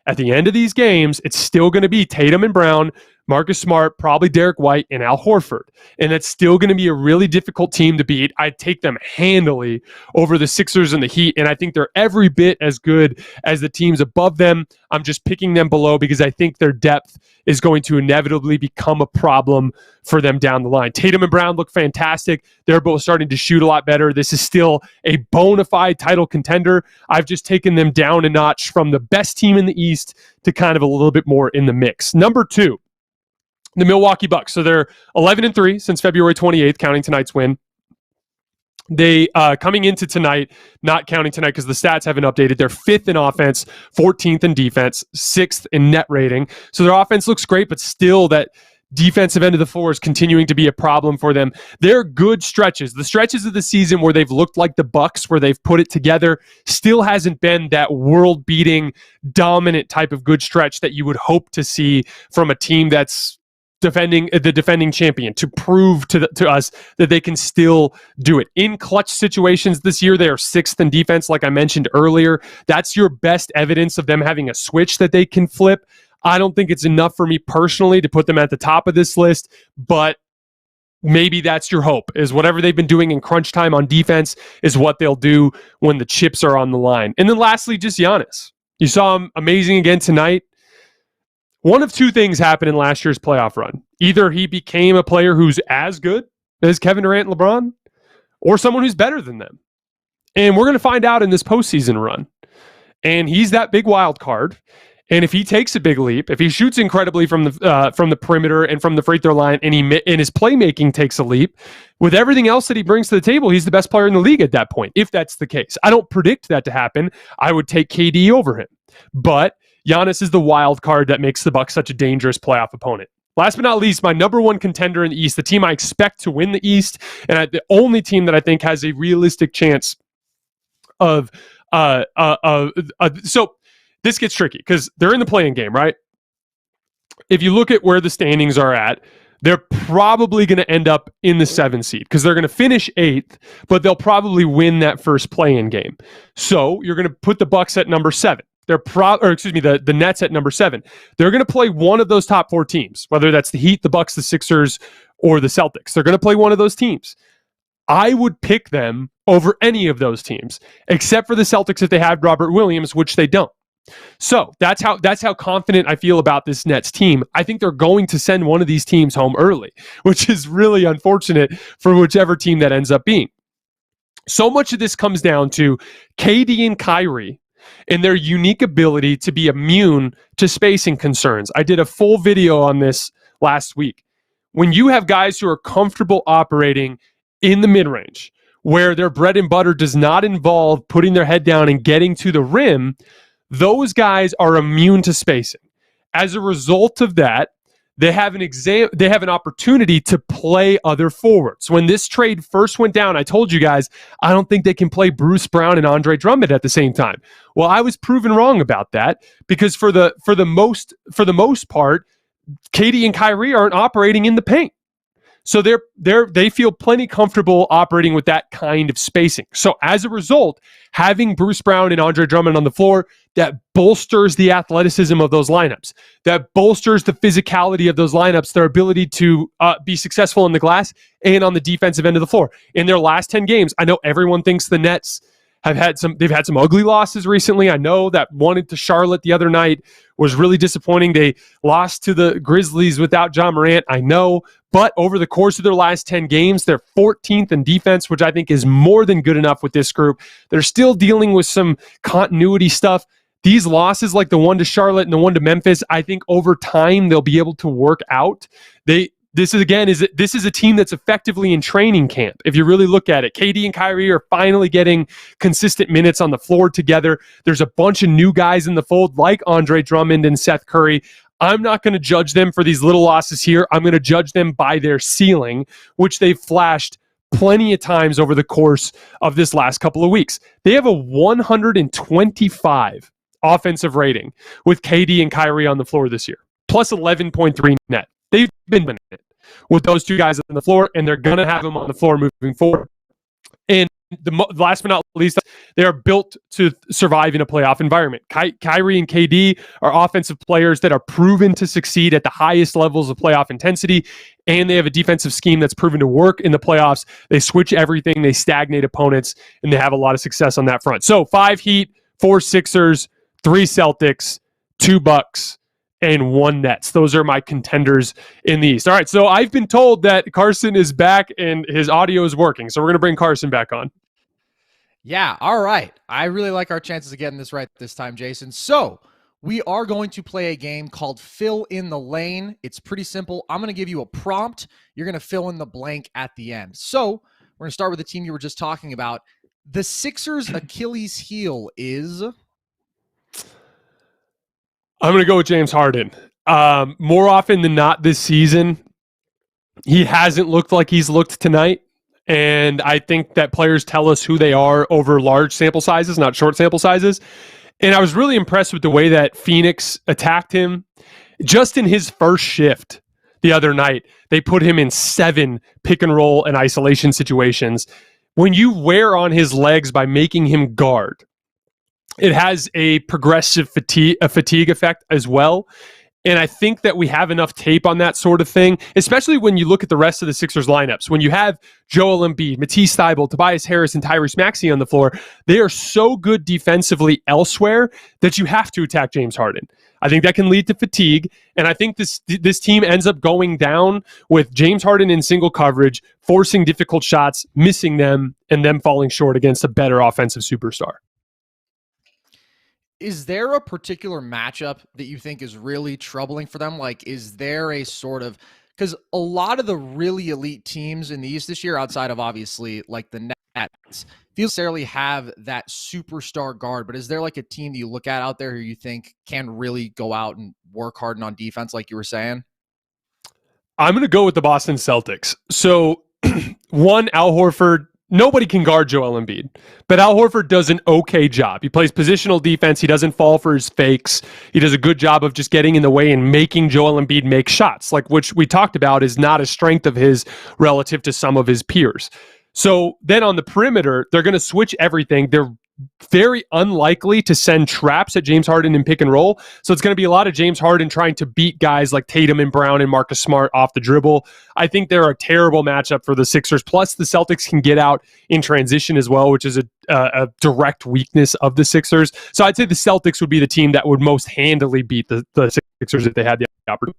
at the end of these games, it's still going to be Tatum and Brown, Marcus Smart, probably Derek White, and Al Horford. And that's still going to be a really difficult team to beat. I'd take them handily over the Sixers and the Heat, and I think they're every bit as good as the teams above them. I'm just picking them below because I think their depth is going to inevitably become a problem for them down the line. Tatum and Brown look fantastic. They're both starting to shoot a lot better. This is still a bona fide title contender. I've just taken them down a notch from the best team in the East to kind of a little bit more in the mix. Number 2, the Milwaukee Bucks. So they're 11-3 since February 28th, counting tonight's win. They, coming into tonight, not counting tonight because the stats haven't updated, they're 5th in offense, 14th in defense, 6th in net rating. So their offense looks great, but still that defensive end of the floor is continuing to be a problem for them. They're good stretches. The stretches of the season where they've looked like the Bucks, where they've put it together, still hasn't been that world-beating, dominant type of good stretch that you would hope to see from a team that's the defending champion, to prove to us that they can still do it. In clutch situations this year, they are 6th in defense, like I mentioned earlier. That's your best evidence of them having a switch that they can flip. I don't think it's enough for me personally to put them at the top of this list, but maybe that's your hope, is whatever they've been doing in crunch time on defense is what they'll do when the chips are on the line. And then lastly, just Giannis. You saw him amazing again tonight. One of two things happened in last year's playoff run. Either he became a player who's as good as Kevin Durant and LeBron, or someone who's better than them. And we're going to find out in this postseason run. And he's that big wild card. And if he takes a big leap, if he shoots incredibly from the perimeter and from the free throw line, and his playmaking takes a leap, with everything else that he brings to the table, he's the best player in the league at that point, if that's the case. I don't predict that to happen. I would take KD over him. But Giannis is the wild card that makes the Bucks such a dangerous playoff opponent. Last but not least, my number 1 contender in the East, the team I expect to win the East, and the only team that I think has a realistic chance of so this gets tricky because they're in the play-in game, right? If you look at where the standings are at, they're probably going to end up in the 7th seed because they're going to finish 8th, but they'll probably win that first play-in game. So you're going to put the Bucks at number 7. The Nets at number 7. They're going to play one of those top 4 teams, whether that's the Heat, the Bucks, the Sixers, or the Celtics. They're going to play one of those teams. I would pick them over any of those teams, except for the Celtics if they had Robert Williams, which they don't. So that's how confident I feel about this Nets team. I think they're going to send one of these teams home early, which is really unfortunate for whichever team that ends up being. So much of this comes down to KD and Kyrie and their unique ability to be immune to spacing concerns. I did a full video on this last week. When you have guys who are comfortable operating in the mid-range, where their bread and butter does not involve putting their head down and getting to the rim, those guys are immune to spacing. As a result of that, they have an opportunity to play other forwards. When this trade first went down, I told you guys, I don't think they can play Bruce Brown and Andre Drummond at the same time. Well, I was proven wrong about that because for the most part, KD and Kyrie aren't operating in the paint. So they feel plenty comfortable operating with that kind of spacing. So as a result, having Bruce Brown and Andre Drummond on the floor, that bolsters the athleticism of those lineups. That bolsters the physicality of those lineups, their ability to be successful in the glass and on the defensive end of the floor. In their last 10 games, I know everyone thinks the Nets they've had some ugly losses recently. I know that one to Charlotte the other night was really disappointing. They lost to the Grizzlies without John Morant, I know. But over the course of their last 10 games, they're 14th in defense, which I think is more than good enough with this group. They're still dealing with some continuity stuff. These losses, like the one to Charlotte and the one to Memphis, I think over time they'll be able to work out. This is a team that's effectively in training camp. If you really look at it, KD and Kyrie are finally getting consistent minutes on the floor together. There's a bunch of new guys in the fold like Andre Drummond and Seth Curry. I'm not going to judge them for these little losses here. I'm going to judge them by their ceiling, which they've flashed plenty of times over the course of this last couple of weeks. They have a 125 offensive rating with KD and Kyrie on the floor this year, plus 11.3 net. They've been winning it with those two guys on the floor, and they're going to have them on the floor moving forward. And last but not least, they are built to survive in a playoff environment. Kyrie and KD are offensive players that are proven to succeed at the highest levels of playoff intensity, and they have a defensive scheme that's proven to work in the playoffs. They switch everything, they stagnate opponents, and they have a lot of success on that front. So 5 Heat, 4 Sixers, 3 Celtics, 2 Bucks, and 1 Nets. Those are my contenders in the East. All right, so I've been told that Carson is back and his audio is working, so we're going to bring Carson back on. Yeah, all right. I really like our chances of getting this right this time, Jason. So we are going to play a game called Fill in the Lane. It's pretty simple. I'm going to give you a prompt. You're going to fill in the blank at the end. So we're going to start with the team you were just talking about. The Sixers' Achilles heel is... I'm going to go with James Harden. More often than not this season, he hasn't looked like he's looked tonight. And I think that players tell us who they are over large sample sizes, not short sample sizes. And I was really impressed with the way that Phoenix attacked him. Just in his first shift the other night, they put him in 7 pick and roll and isolation situations. When you wear on his legs by making him guard, it has a progressive fatigue effect as well. And I think that we have enough tape on that sort of thing, especially when you look at the rest of the Sixers lineups. When you have Joel Embiid, Matisse Thybulle, Tobias Harris, and Tyrese Maxey on the floor, they are so good defensively elsewhere that you have to attack James Harden. I think that can lead to fatigue, and I think this team ends up going down with James Harden in single coverage, forcing difficult shots, missing them, and them falling short against a better offensive superstar. Is there a particular matchup that you think is really troubling for them? Like, is there a sort of, because a lot of the really elite teams in the East this year, outside of obviously like the Nets, don't necessarily have that superstar guard, but is there like a team that you look at out there who you think can really go out and work hard on defense, like you were saying? I'm going to go with the Boston Celtics. So, one, Al Horford. Nobody can guard Joel Embiid, but Al Horford does an okay job. He plays positional defense. He doesn't fall for his fakes. He does a good job of just getting in the way and making Joel Embiid make shots, like which we talked about is not a strength of his relative to some of his peers. So then on the perimeter, they're going to switch everything. They're very unlikely to send traps at James Harden in pick and roll. So it's going to be a lot of James Harden trying to beat guys like Tatum and Brown and Marcus Smart off the dribble. I think they're a terrible matchup for the Sixers. Plus, the Celtics can get out in transition as well, which is a direct weakness of the Sixers. So I'd say the Celtics would be the team that would most handily beat the Sixers if they had the opportunity.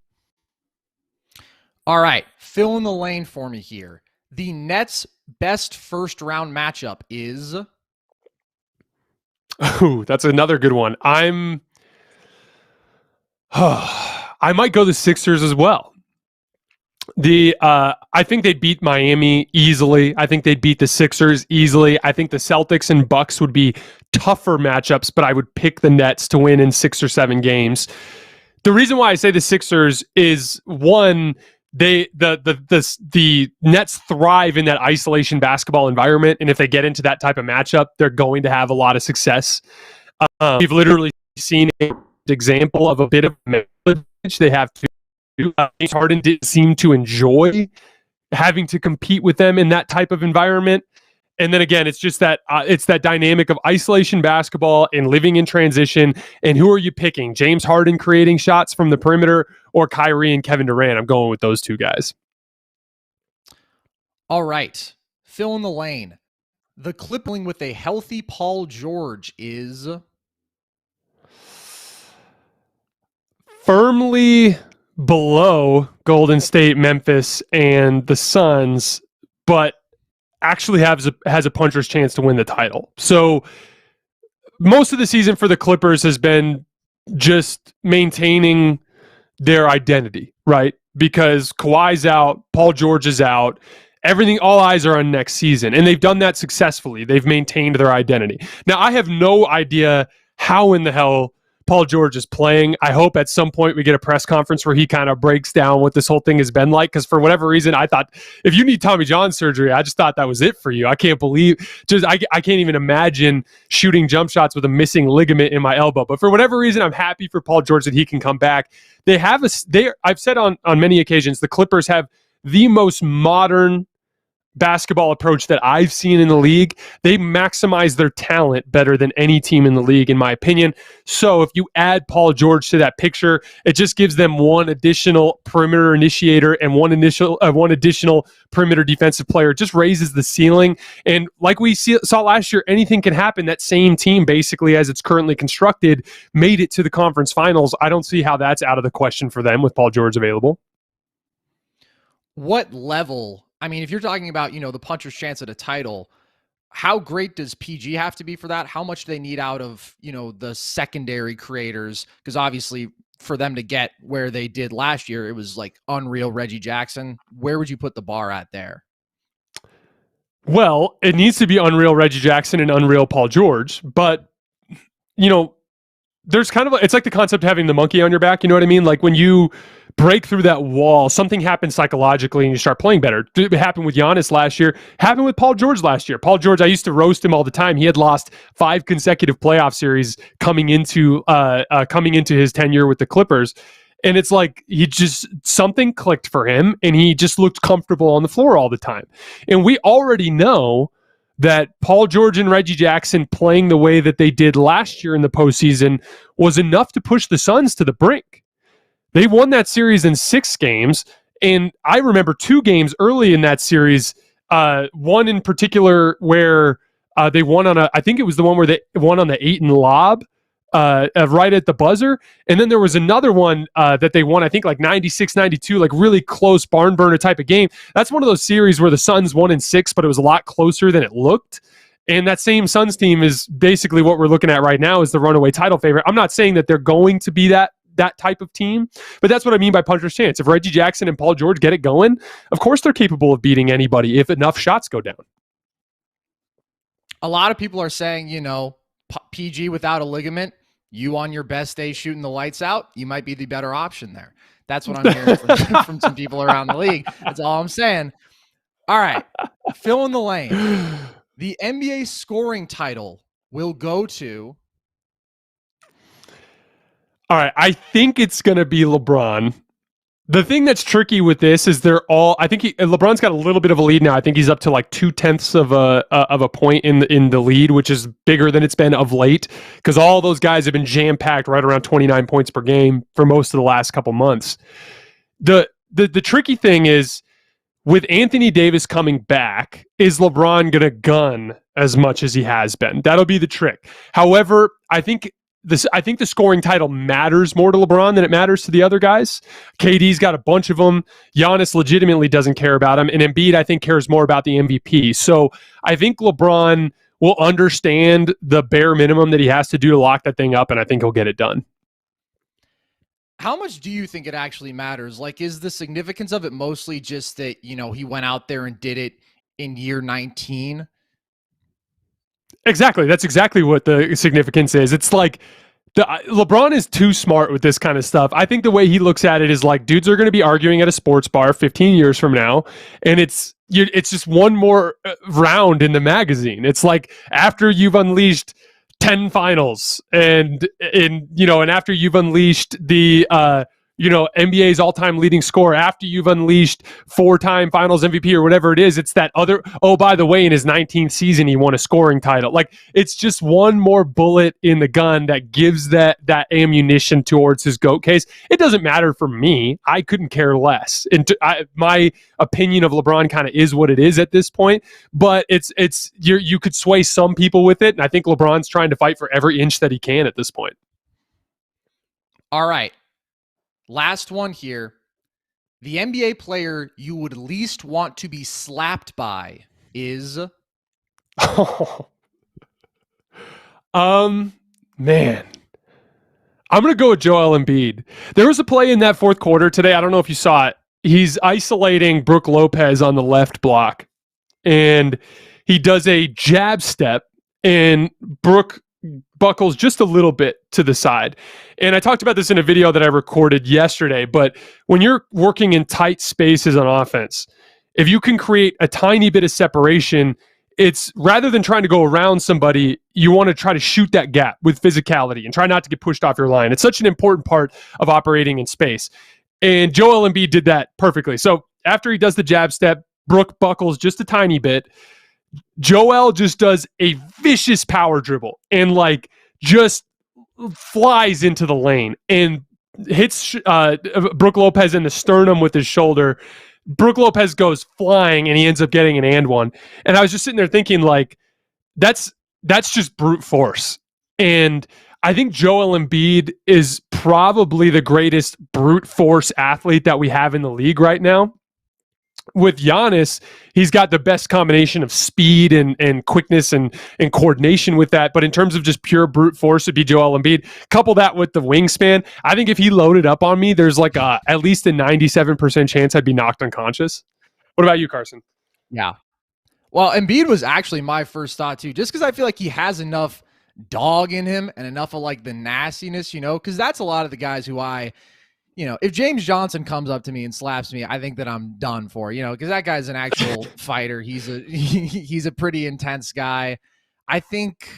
All right, fill in the lane for me here. The Nets' best first-round matchup is... Ooh, that's another good one. I might go the Sixers as well. I think they'd beat Miami easily. I think they'd beat the Sixers easily. I think the Celtics and Bucks would be tougher matchups, but I would pick the Nets to win in 6 or 7 games. The reason why I say the Sixers is, one, the Nets thrive in that isolation basketball environment, and if they get into that type of matchup, they're going to have a lot of success. We've literally seen an example of a bit of advantage they have to. James Harden didn't seem to enjoy having to compete with them in that type of environment. And then again, it's just that it's that dynamic of isolation basketball and living in transition. And who are you picking? James Harden creating shots from the perimeter or Kyrie and Kevin Durant? I'm going with those two guys. All right. Fill in the lane. The Clippers with a healthy Paul George is... firmly below Golden State, Memphis, and the Suns, but actually has a puncher's chance to win the title. So most of the season for the Clippers has been just maintaining their identity, right? Because Kawhi's out, Paul George is out, everything, all eyes are on next season. And they've done that successfully. They've maintained their identity. Now, I have no idea how in the hell Paul George is playing. I hope at some point we get a press conference where he kind of breaks down what this whole thing has been like. Because for whatever reason, I thought if you need Tommy John surgery, I just thought that was it for you. I can't believe, I can't even imagine shooting jump shots with a missing ligament in my elbow. But for whatever reason, I'm happy for Paul George that he can come back. I've said on many occasions, the Clippers have the most modern basketball approach that I've seen in the league. They maximize their talent better than any team in the league, in my opinion. So if you add Paul George to that picture, it just gives them one additional perimeter initiator and one additional perimeter defensive player. It just raises the ceiling. And like we saw last year, anything can happen. That same team, basically, as it's currently constructed, made it to the conference finals. I don't see how that's out of the question for them with Paul George available. What level? I mean, if you're talking about, the puncher's chance at a title, how great does PG have to be for that? How much do they need out of, the secondary creators? Because obviously for them to get where they did last year, it was like unreal Reggie Jackson. Where would you put the bar at there? Well, it needs to be unreal Reggie Jackson and unreal Paul George. But, there's kind of it's like the concept of having the monkey on your back. You know what I mean? Like when you break through that wall, something happens psychologically and you start playing better. It happened with Giannis last year. Happened with Paul George last year. Paul George, I used to roast him all the time. He had lost 5 consecutive playoff series coming into his tenure with the Clippers. And it's like something clicked for him and he just looked comfortable on the floor all the time. And we already know that Paul George and Reggie Jackson playing the way that they did last year in the postseason was enough to push the Suns to the brink. They won that series in 6 games, and I remember 2 games early in that series, one in particular where they won on I think it was the one where they won on the Ayton lob, right at the buzzer. And then there was another one that they won, I think like 96-92, like really close barn burner type of game. That's one of those series where the Suns won in 6, but it was a lot closer than it looked. And that same Suns team is basically what we're looking at right now is the runaway title favorite. I'm not saying that they're going to be that type of team, but that's what I mean by puncher's chance. If Reggie Jackson and Paul George get it going, of course they're capable of beating anybody if enough shots go down. A lot of people are saying, PG without a ligament, you on your best day shooting the lights out, you might be the better option there. That's what I'm hearing from some people around the league. That's all I'm saying. All right, fill in the lane. The NBA scoring title will go to... All right, I think it's going to be LeBron. The thing that's tricky with this is I think LeBron's got a little bit of a lead now. I think he's up to like 0.2 of a point in the lead, which is bigger than it's been of late because all those guys have been jam-packed right around 29 points per game for most of the last couple months. The tricky thing is with Anthony Davis coming back, is LeBron going to gun as much as he has been? That'll be the trick. However, I think the scoring title matters more to LeBron than it matters to the other guys. KD's got a bunch of them. Giannis legitimately doesn't care about him. And Embiid, I think, cares more about the MVP. So I think LeBron will understand the bare minimum that he has to do to lock that thing up, and I think he'll get it done. How much do you think it actually matters? Like, is the significance of it mostly just that, he went out there and did it in year 19? Exactly. That's exactly what the significance is. It's like LeBron is too smart with this kind of stuff. I think the way he looks at it is like dudes are going to be arguing at a sports bar 15 years from now, and it's just one more round in the magazine. It's like after you've unleashed 10 finals and after you've unleashed the NBA's all-time leading scorer, after you've unleashed 4-time finals MVP or whatever it is, it's that other, by the way, in his 19th season, he won a scoring title. Like, it's just one more bullet in the gun that gives that ammunition towards his GOAT case. It doesn't matter for me. I couldn't care less. My opinion of LeBron kind of is what it is at this point, but you could sway some people with it, and I think LeBron's trying to fight for every inch that he can at this point. All right. Last one here. The NBA player you would least want to be slapped by is... Man. I'm going to go with Joel Embiid. There was a play in that fourth quarter today. I don't know if you saw it. He's isolating Brook Lopez on the left block, and he does a jab step, and Brook buckles just a little bit to the side. And I talked about this in a video that I recorded yesterday, but when you're working in tight spaces on offense, if you can create a tiny bit of separation, it's rather than trying to go around somebody, you want to try to shoot that gap with physicality and try not to get pushed off your line. It's such an important part of operating in space. And Joel Embiid did that perfectly. So after he does the jab step, Brooke buckles just a tiny bit. Joel just does a vicious power dribble and like just flies into the lane and hits Brooke Lopez in the sternum with his shoulder. Brooke Lopez goes flying and he ends up getting an and one. And I was just sitting there thinking, like, that's just brute force. And I think Joel Embiid is probably the greatest brute force athlete that we have in the league right now. With Giannis, he's got the best combination of speed and quickness and coordination with that. But in terms of just pure brute force, it'd be Joel Embiid. Couple that with the wingspan. I think if he loaded up on me, there's like at least a 97% chance I'd be knocked unconscious. What about you, Carson? Yeah. Well, Embiid was actually my first thought too, just because I feel like he has enough dog in him and enough of like the nastiness, because that's a lot of the guys who if James Johnson comes up to me and slaps me, I think that I'm done for, because that guy's an actual fighter. He's a pretty intense guy. I think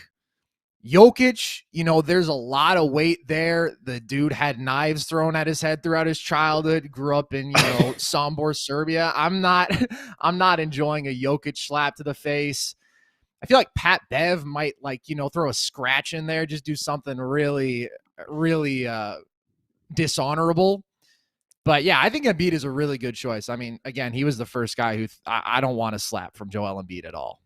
Jokic, there's a lot of weight there. The dude had knives thrown at his head throughout his childhood, grew up in, Sombor, Serbia. I'm not enjoying a Jokic slap to the face. I feel like Pat Bev might throw a scratch in there, just do something really, really, dishonorable. But yeah, I think Embiid is a really good choice. I mean, again, he was the first guy who I don't want to slap from Joel Embiid at all.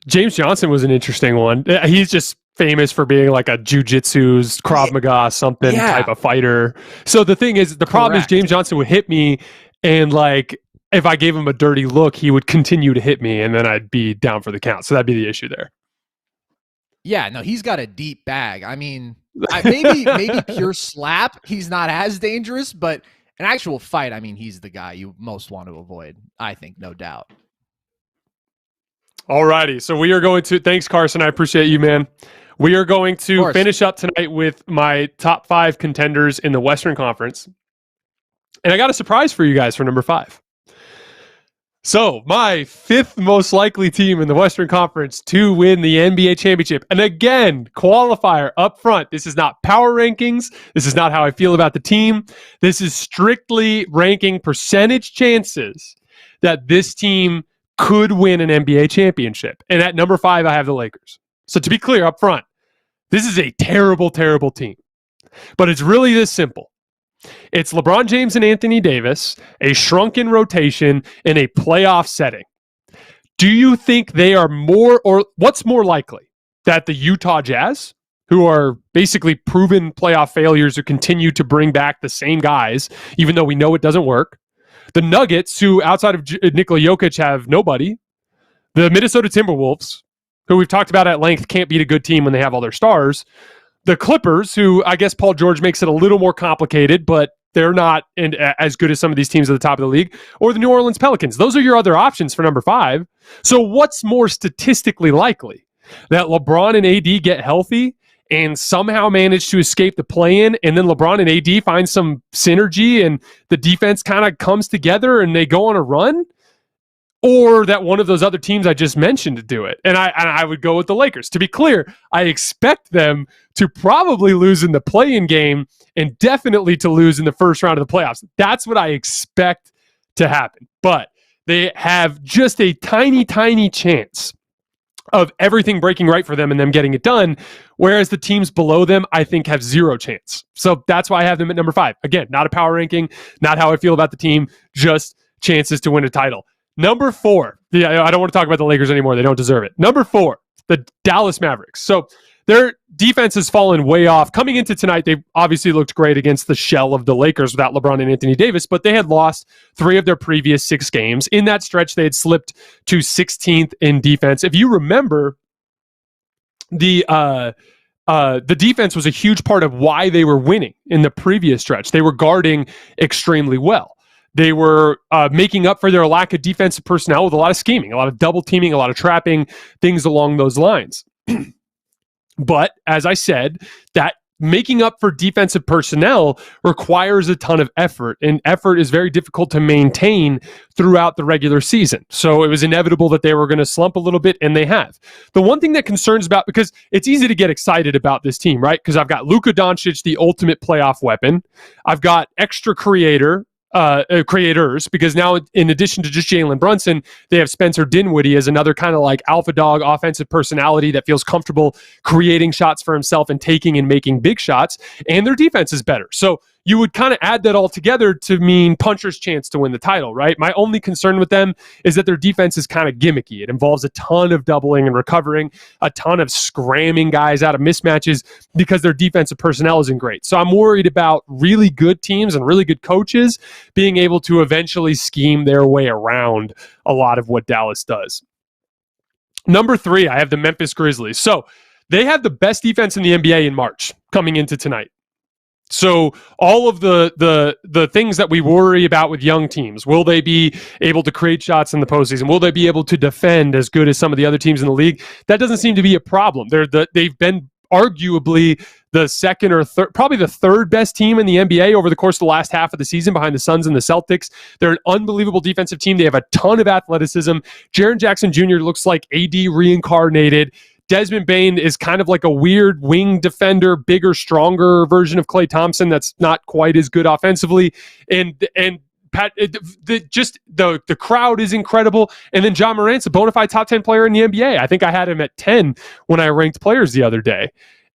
James Johnson was an interesting one. He's just famous for being like a jujitsu's Krav Maga something type of fighter. So the thing is, the problem is James Johnson would hit me, and like if I gave him a dirty look, he would continue to hit me, and then I'd be down for the count. So that'd be the issue there. Yeah, no, he's got a deep bag. I mean, maybe pure slap, he's not as dangerous, but an actual fight, I mean, he's the guy you most want to avoid, I think, no doubt. All righty. So we are going to, thanks, Carson. I appreciate you, man. We are going to finish up tonight with my top 5 contenders in the Western Conference. And I got a surprise for you guys for number 5. So, my 5th most likely team in the Western Conference to win the NBA championship. And again, qualifier up front. This is not power rankings. This is not how I feel about the team. This is strictly ranking percentage chances that this team could win an NBA championship. And at number 5, I have the Lakers. So, to be clear up front, this is a terrible, terrible team. But it's really this simple. It's LeBron James and Anthony Davis, a shrunken rotation in a playoff setting. Do you think they are more, or what's more likely? That the Utah Jazz, who are basically proven playoff failures who continue to bring back the same guys, even though we know it doesn't work. The Nuggets, who outside of Nikola Jokic have nobody. The Minnesota Timberwolves, who we've talked about at length, can't beat a good team when they have all their stars. The Clippers, who I guess Paul George makes it a little more complicated, but they're not as good as some of these teams at the top of the league, or the New Orleans Pelicans. Those are your other options for number 5. So what's more statistically likely? That LeBron and AD get healthy and somehow manage to escape the play-in, and then LeBron and AD find some synergy and the defense kind of comes together and they go on a run? Or that one of those other teams I just mentioned to do it. And I would go with the Lakers. To be clear, I expect them to probably lose in the play-in game and definitely to lose in the first round of the playoffs. That's what I expect to happen. But they have just a tiny, tiny chance of everything breaking right for them and them getting it done, whereas the teams below them, I think, have zero chance. So that's why I have them at number 5. Again, not a power ranking, not how I feel about the team, just chances to win a title. Number 4, I don't want to talk about the Lakers anymore. They don't deserve it. Number 4, the Dallas Mavericks. So their defense has fallen way off. Coming into tonight, they obviously looked great against the shell of the Lakers without LeBron and Anthony Davis, but they had lost 3 of their previous 6 games. In that stretch, they had slipped to 16th in defense. If you remember, the defense was a huge part of why they were winning in the previous stretch. They were guarding extremely well. They were making up for their lack of defensive personnel with a lot of scheming, a lot of double teaming, a lot of trapping, things along those lines. But as I said, that making up for defensive personnel requires a ton of effort, and effort is very difficult to maintain throughout the regular season. So it was inevitable that they were going to slump a little bit, and they have. The one thing that concerns about, because it's easy to get excited about this team, right? Because I've got Luka Doncic, the ultimate playoff weapon. I've got extra creator, creators, because now in addition to just Jalen Brunson, they have Spencer Dinwiddie as another kind of like alpha dog offensive personality that feels comfortable creating shots for himself and taking and making big shots, and their defense is better. So you would kind of add that all together to mean puncher's chance to win the title, right? My only concern with them is that their defense is kind of gimmicky. It involves a ton of doubling and recovering, a ton of scramming guys out of mismatches because their defensive personnel isn't great. So I'm worried about really good teams and really good coaches being able to eventually scheme their way around a lot of what Dallas does. Number 3, I have the Memphis Grizzlies. So they have the best defense in the NBA in March coming into tonight. So all of the things that we worry about with young teams, will they be able to create shots in the postseason? Will they be able to defend as good as some of the other teams in the league? That doesn't seem to be a problem. They've been arguably the second or third, probably the third best team in the NBA over the course of the last half of the season behind the Suns and the Celtics. They're an unbelievable defensive team. They have a ton of athleticism. Jaren Jackson Jr. looks like AD reincarnated. Desmond Bane is kind of like a weird wing defender, bigger, stronger version of Klay Thompson that's not quite as good offensively. And Pat, the crowd is incredible. And then John Morant's a bona fide top 10 player in the NBA. I think I had him at 10 when I ranked players the other day.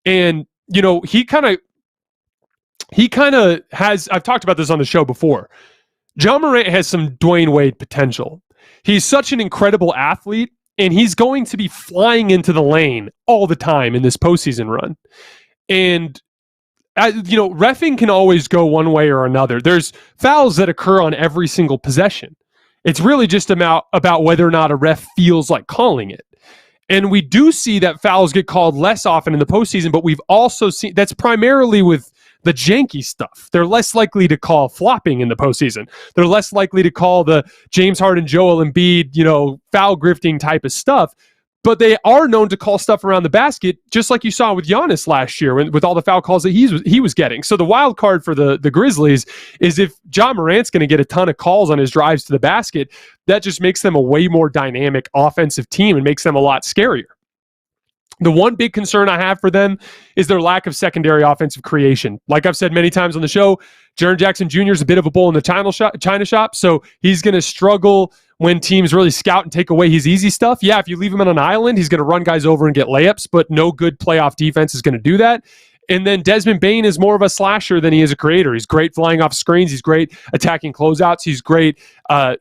And, you know, he kind of has, I've talked about this on the show before. John Morant has some Dwayne Wade potential. He's such an incredible athlete, and he's going to be flying into the lane all the time in this postseason run. And, reffing can always go one way or another. There's fouls that occur on every single possession. It's really just about whether or not a ref feels like calling it. And we do see that fouls get called less often in the postseason, but we've also seen that's primarily with the janky stuff. They're less likely to call flopping in the postseason. They're less likely to call the James Harden, Joel Embiid, foul grifting type of stuff. But they are known to call stuff around the basket, just like you saw with Giannis last year with all the foul calls that he was getting. So the wild card for the Grizzlies is if John Morant's going to get a ton of calls on his drives to the basket, that just makes them a way more dynamic offensive team and makes them a lot scarier. The one big concern I have for them is their lack of secondary offensive creation. Like I've said many times on the show, Jaren Jackson Jr. is a bit of a bull in the China shop, so he's going to struggle when teams really scout and take away his easy stuff. Yeah, if you leave him on an island, he's going to run guys over and get layups, but no good playoff defense is going to do that. And then Desmond Bane is more of a slasher than he is a creator. He's great flying off screens. He's great attacking closeouts. He's great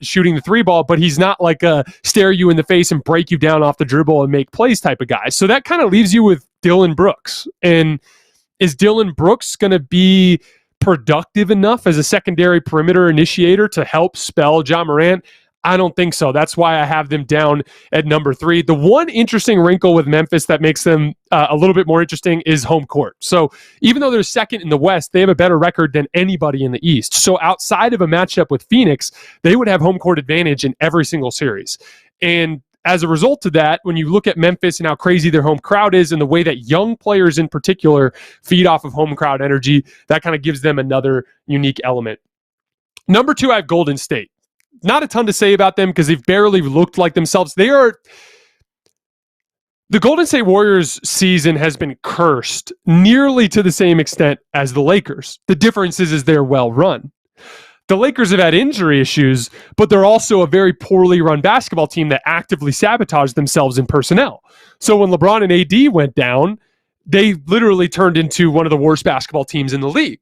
shooting the 3-ball, but he's not like a stare you in the face and break you down off the dribble and make plays type of guy. So that kind of leaves you with Dillon Brooks. And is Dillon Brooks going to be productive enough as a secondary perimeter initiator to help spell John Morant? I don't think so. That's why I have them down at number 3. The one interesting wrinkle with Memphis that makes them a little bit more interesting is home court. So even though they're second in the West, they have a better record than anybody in the East. So outside of a matchup with Phoenix, they would have home court advantage in every single series. And as a result of that, when you look at Memphis and how crazy their home crowd is and the way that young players in particular feed off of home crowd energy, that kind of gives them another unique element. Number 2, I have Golden State. Not a ton to say about them because they've barely looked like themselves. The Golden State Warriors season has been cursed nearly to the same extent as the Lakers. The difference is they're well run. The Lakers have had injury issues, but they're also a very poorly run basketball team that actively sabotaged themselves in personnel. So when LeBron and AD went down, they literally turned into one of the worst basketball teams in the league.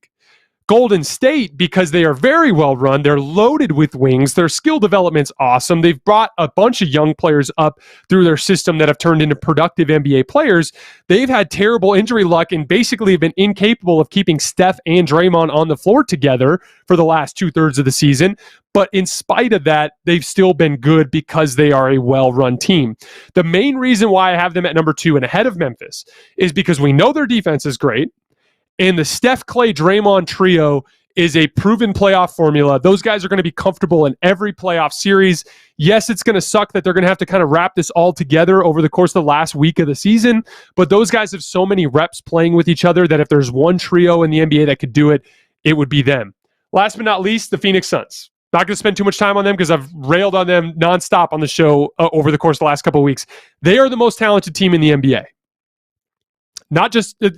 Golden State, because they are very well run, they're loaded with wings, their skill development's awesome. They've brought a bunch of young players up through their system that have turned into productive NBA players. They've had terrible injury luck and basically have been incapable of keeping Steph and Draymond on the floor together for the last 2/3 of the season. But in spite of that, they've still been good because they are a well-run team. The main reason why I have them at number 2 and ahead of Memphis is because we know their defense is great. And the Steph, Clay, Draymond trio is a proven playoff formula. Those guys are going to be comfortable in every playoff series. Yes, it's going to suck that they're going to have to kind of wrap this all together over the course of the last week of the season, but those guys have so many reps playing with each other that if there's one trio in the NBA that could do it, it would be them. Last but not least, the Phoenix Suns. Not going to spend too much time on them because I've railed on them nonstop on the show over the course of the last couple of weeks. They are the most talented team in the NBA.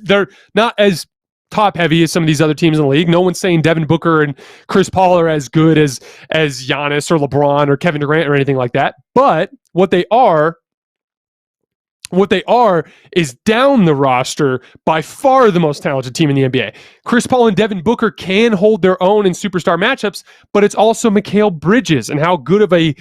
They're not as top heavy as some of these other teams in the league. No one's saying Devin Booker and Chris Paul are as good as Giannis or LeBron or Kevin Durant or anything like that. But what they are is down the roster by far the most talented team in the NBA. Chris Paul and Devin Booker can hold their own in superstar matchups, but it's also Mikal Bridges and how good of a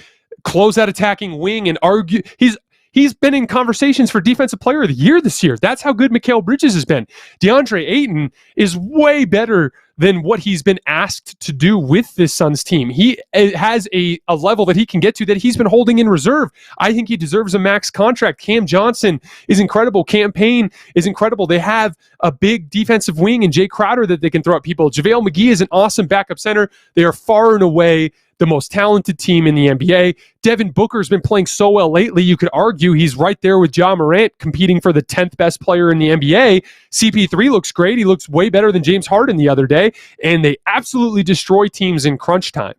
closeout attacking wing and argue he's been in conversations for Defensive Player of the Year this year. That's how good Mikal Bridges has been. DeAndre Ayton is way better than what he's been asked to do with this Suns team. He has a level that he can get to that he's been holding in reserve. I think he deserves a max contract. Cam Johnson is incredible. Cam Payne is incredible. They have a big defensive wing in Jay Crowder that they can throw at people. JaVale McGee is an awesome backup center. They are far and away the most talented team in the NBA. Devin Booker's been playing so well lately, you could argue he's right there with Ja Morant competing for the 10th best player in the NBA. CP3 looks great. He looks way better than James Harden the other day, and they absolutely destroy teams in crunch time.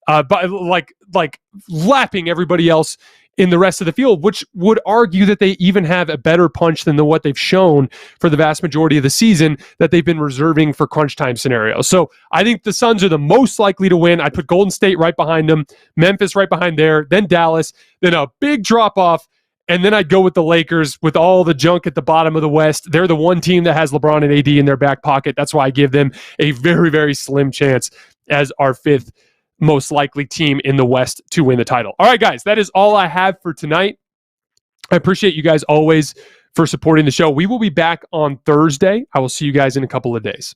But like lapping everybody else in the rest of the field, which would argue that they even have a better punch than what they've shown for the vast majority of the season that they've been reserving for crunch time scenarios. So I think the Suns are the most likely to win. I'd put Golden State right behind them, Memphis right behind there, then Dallas, then a big drop off, and then I'd go with the Lakers with all the junk at the bottom of the West. They're the one team that has LeBron and AD in their back pocket. That's why I give them a very, very slim chance as our fifth most likely team in the West to win the title. All right, guys, that is all I have for tonight. I appreciate you guys always for supporting the show. We will be back on Thursday. I will see you guys in a couple of days.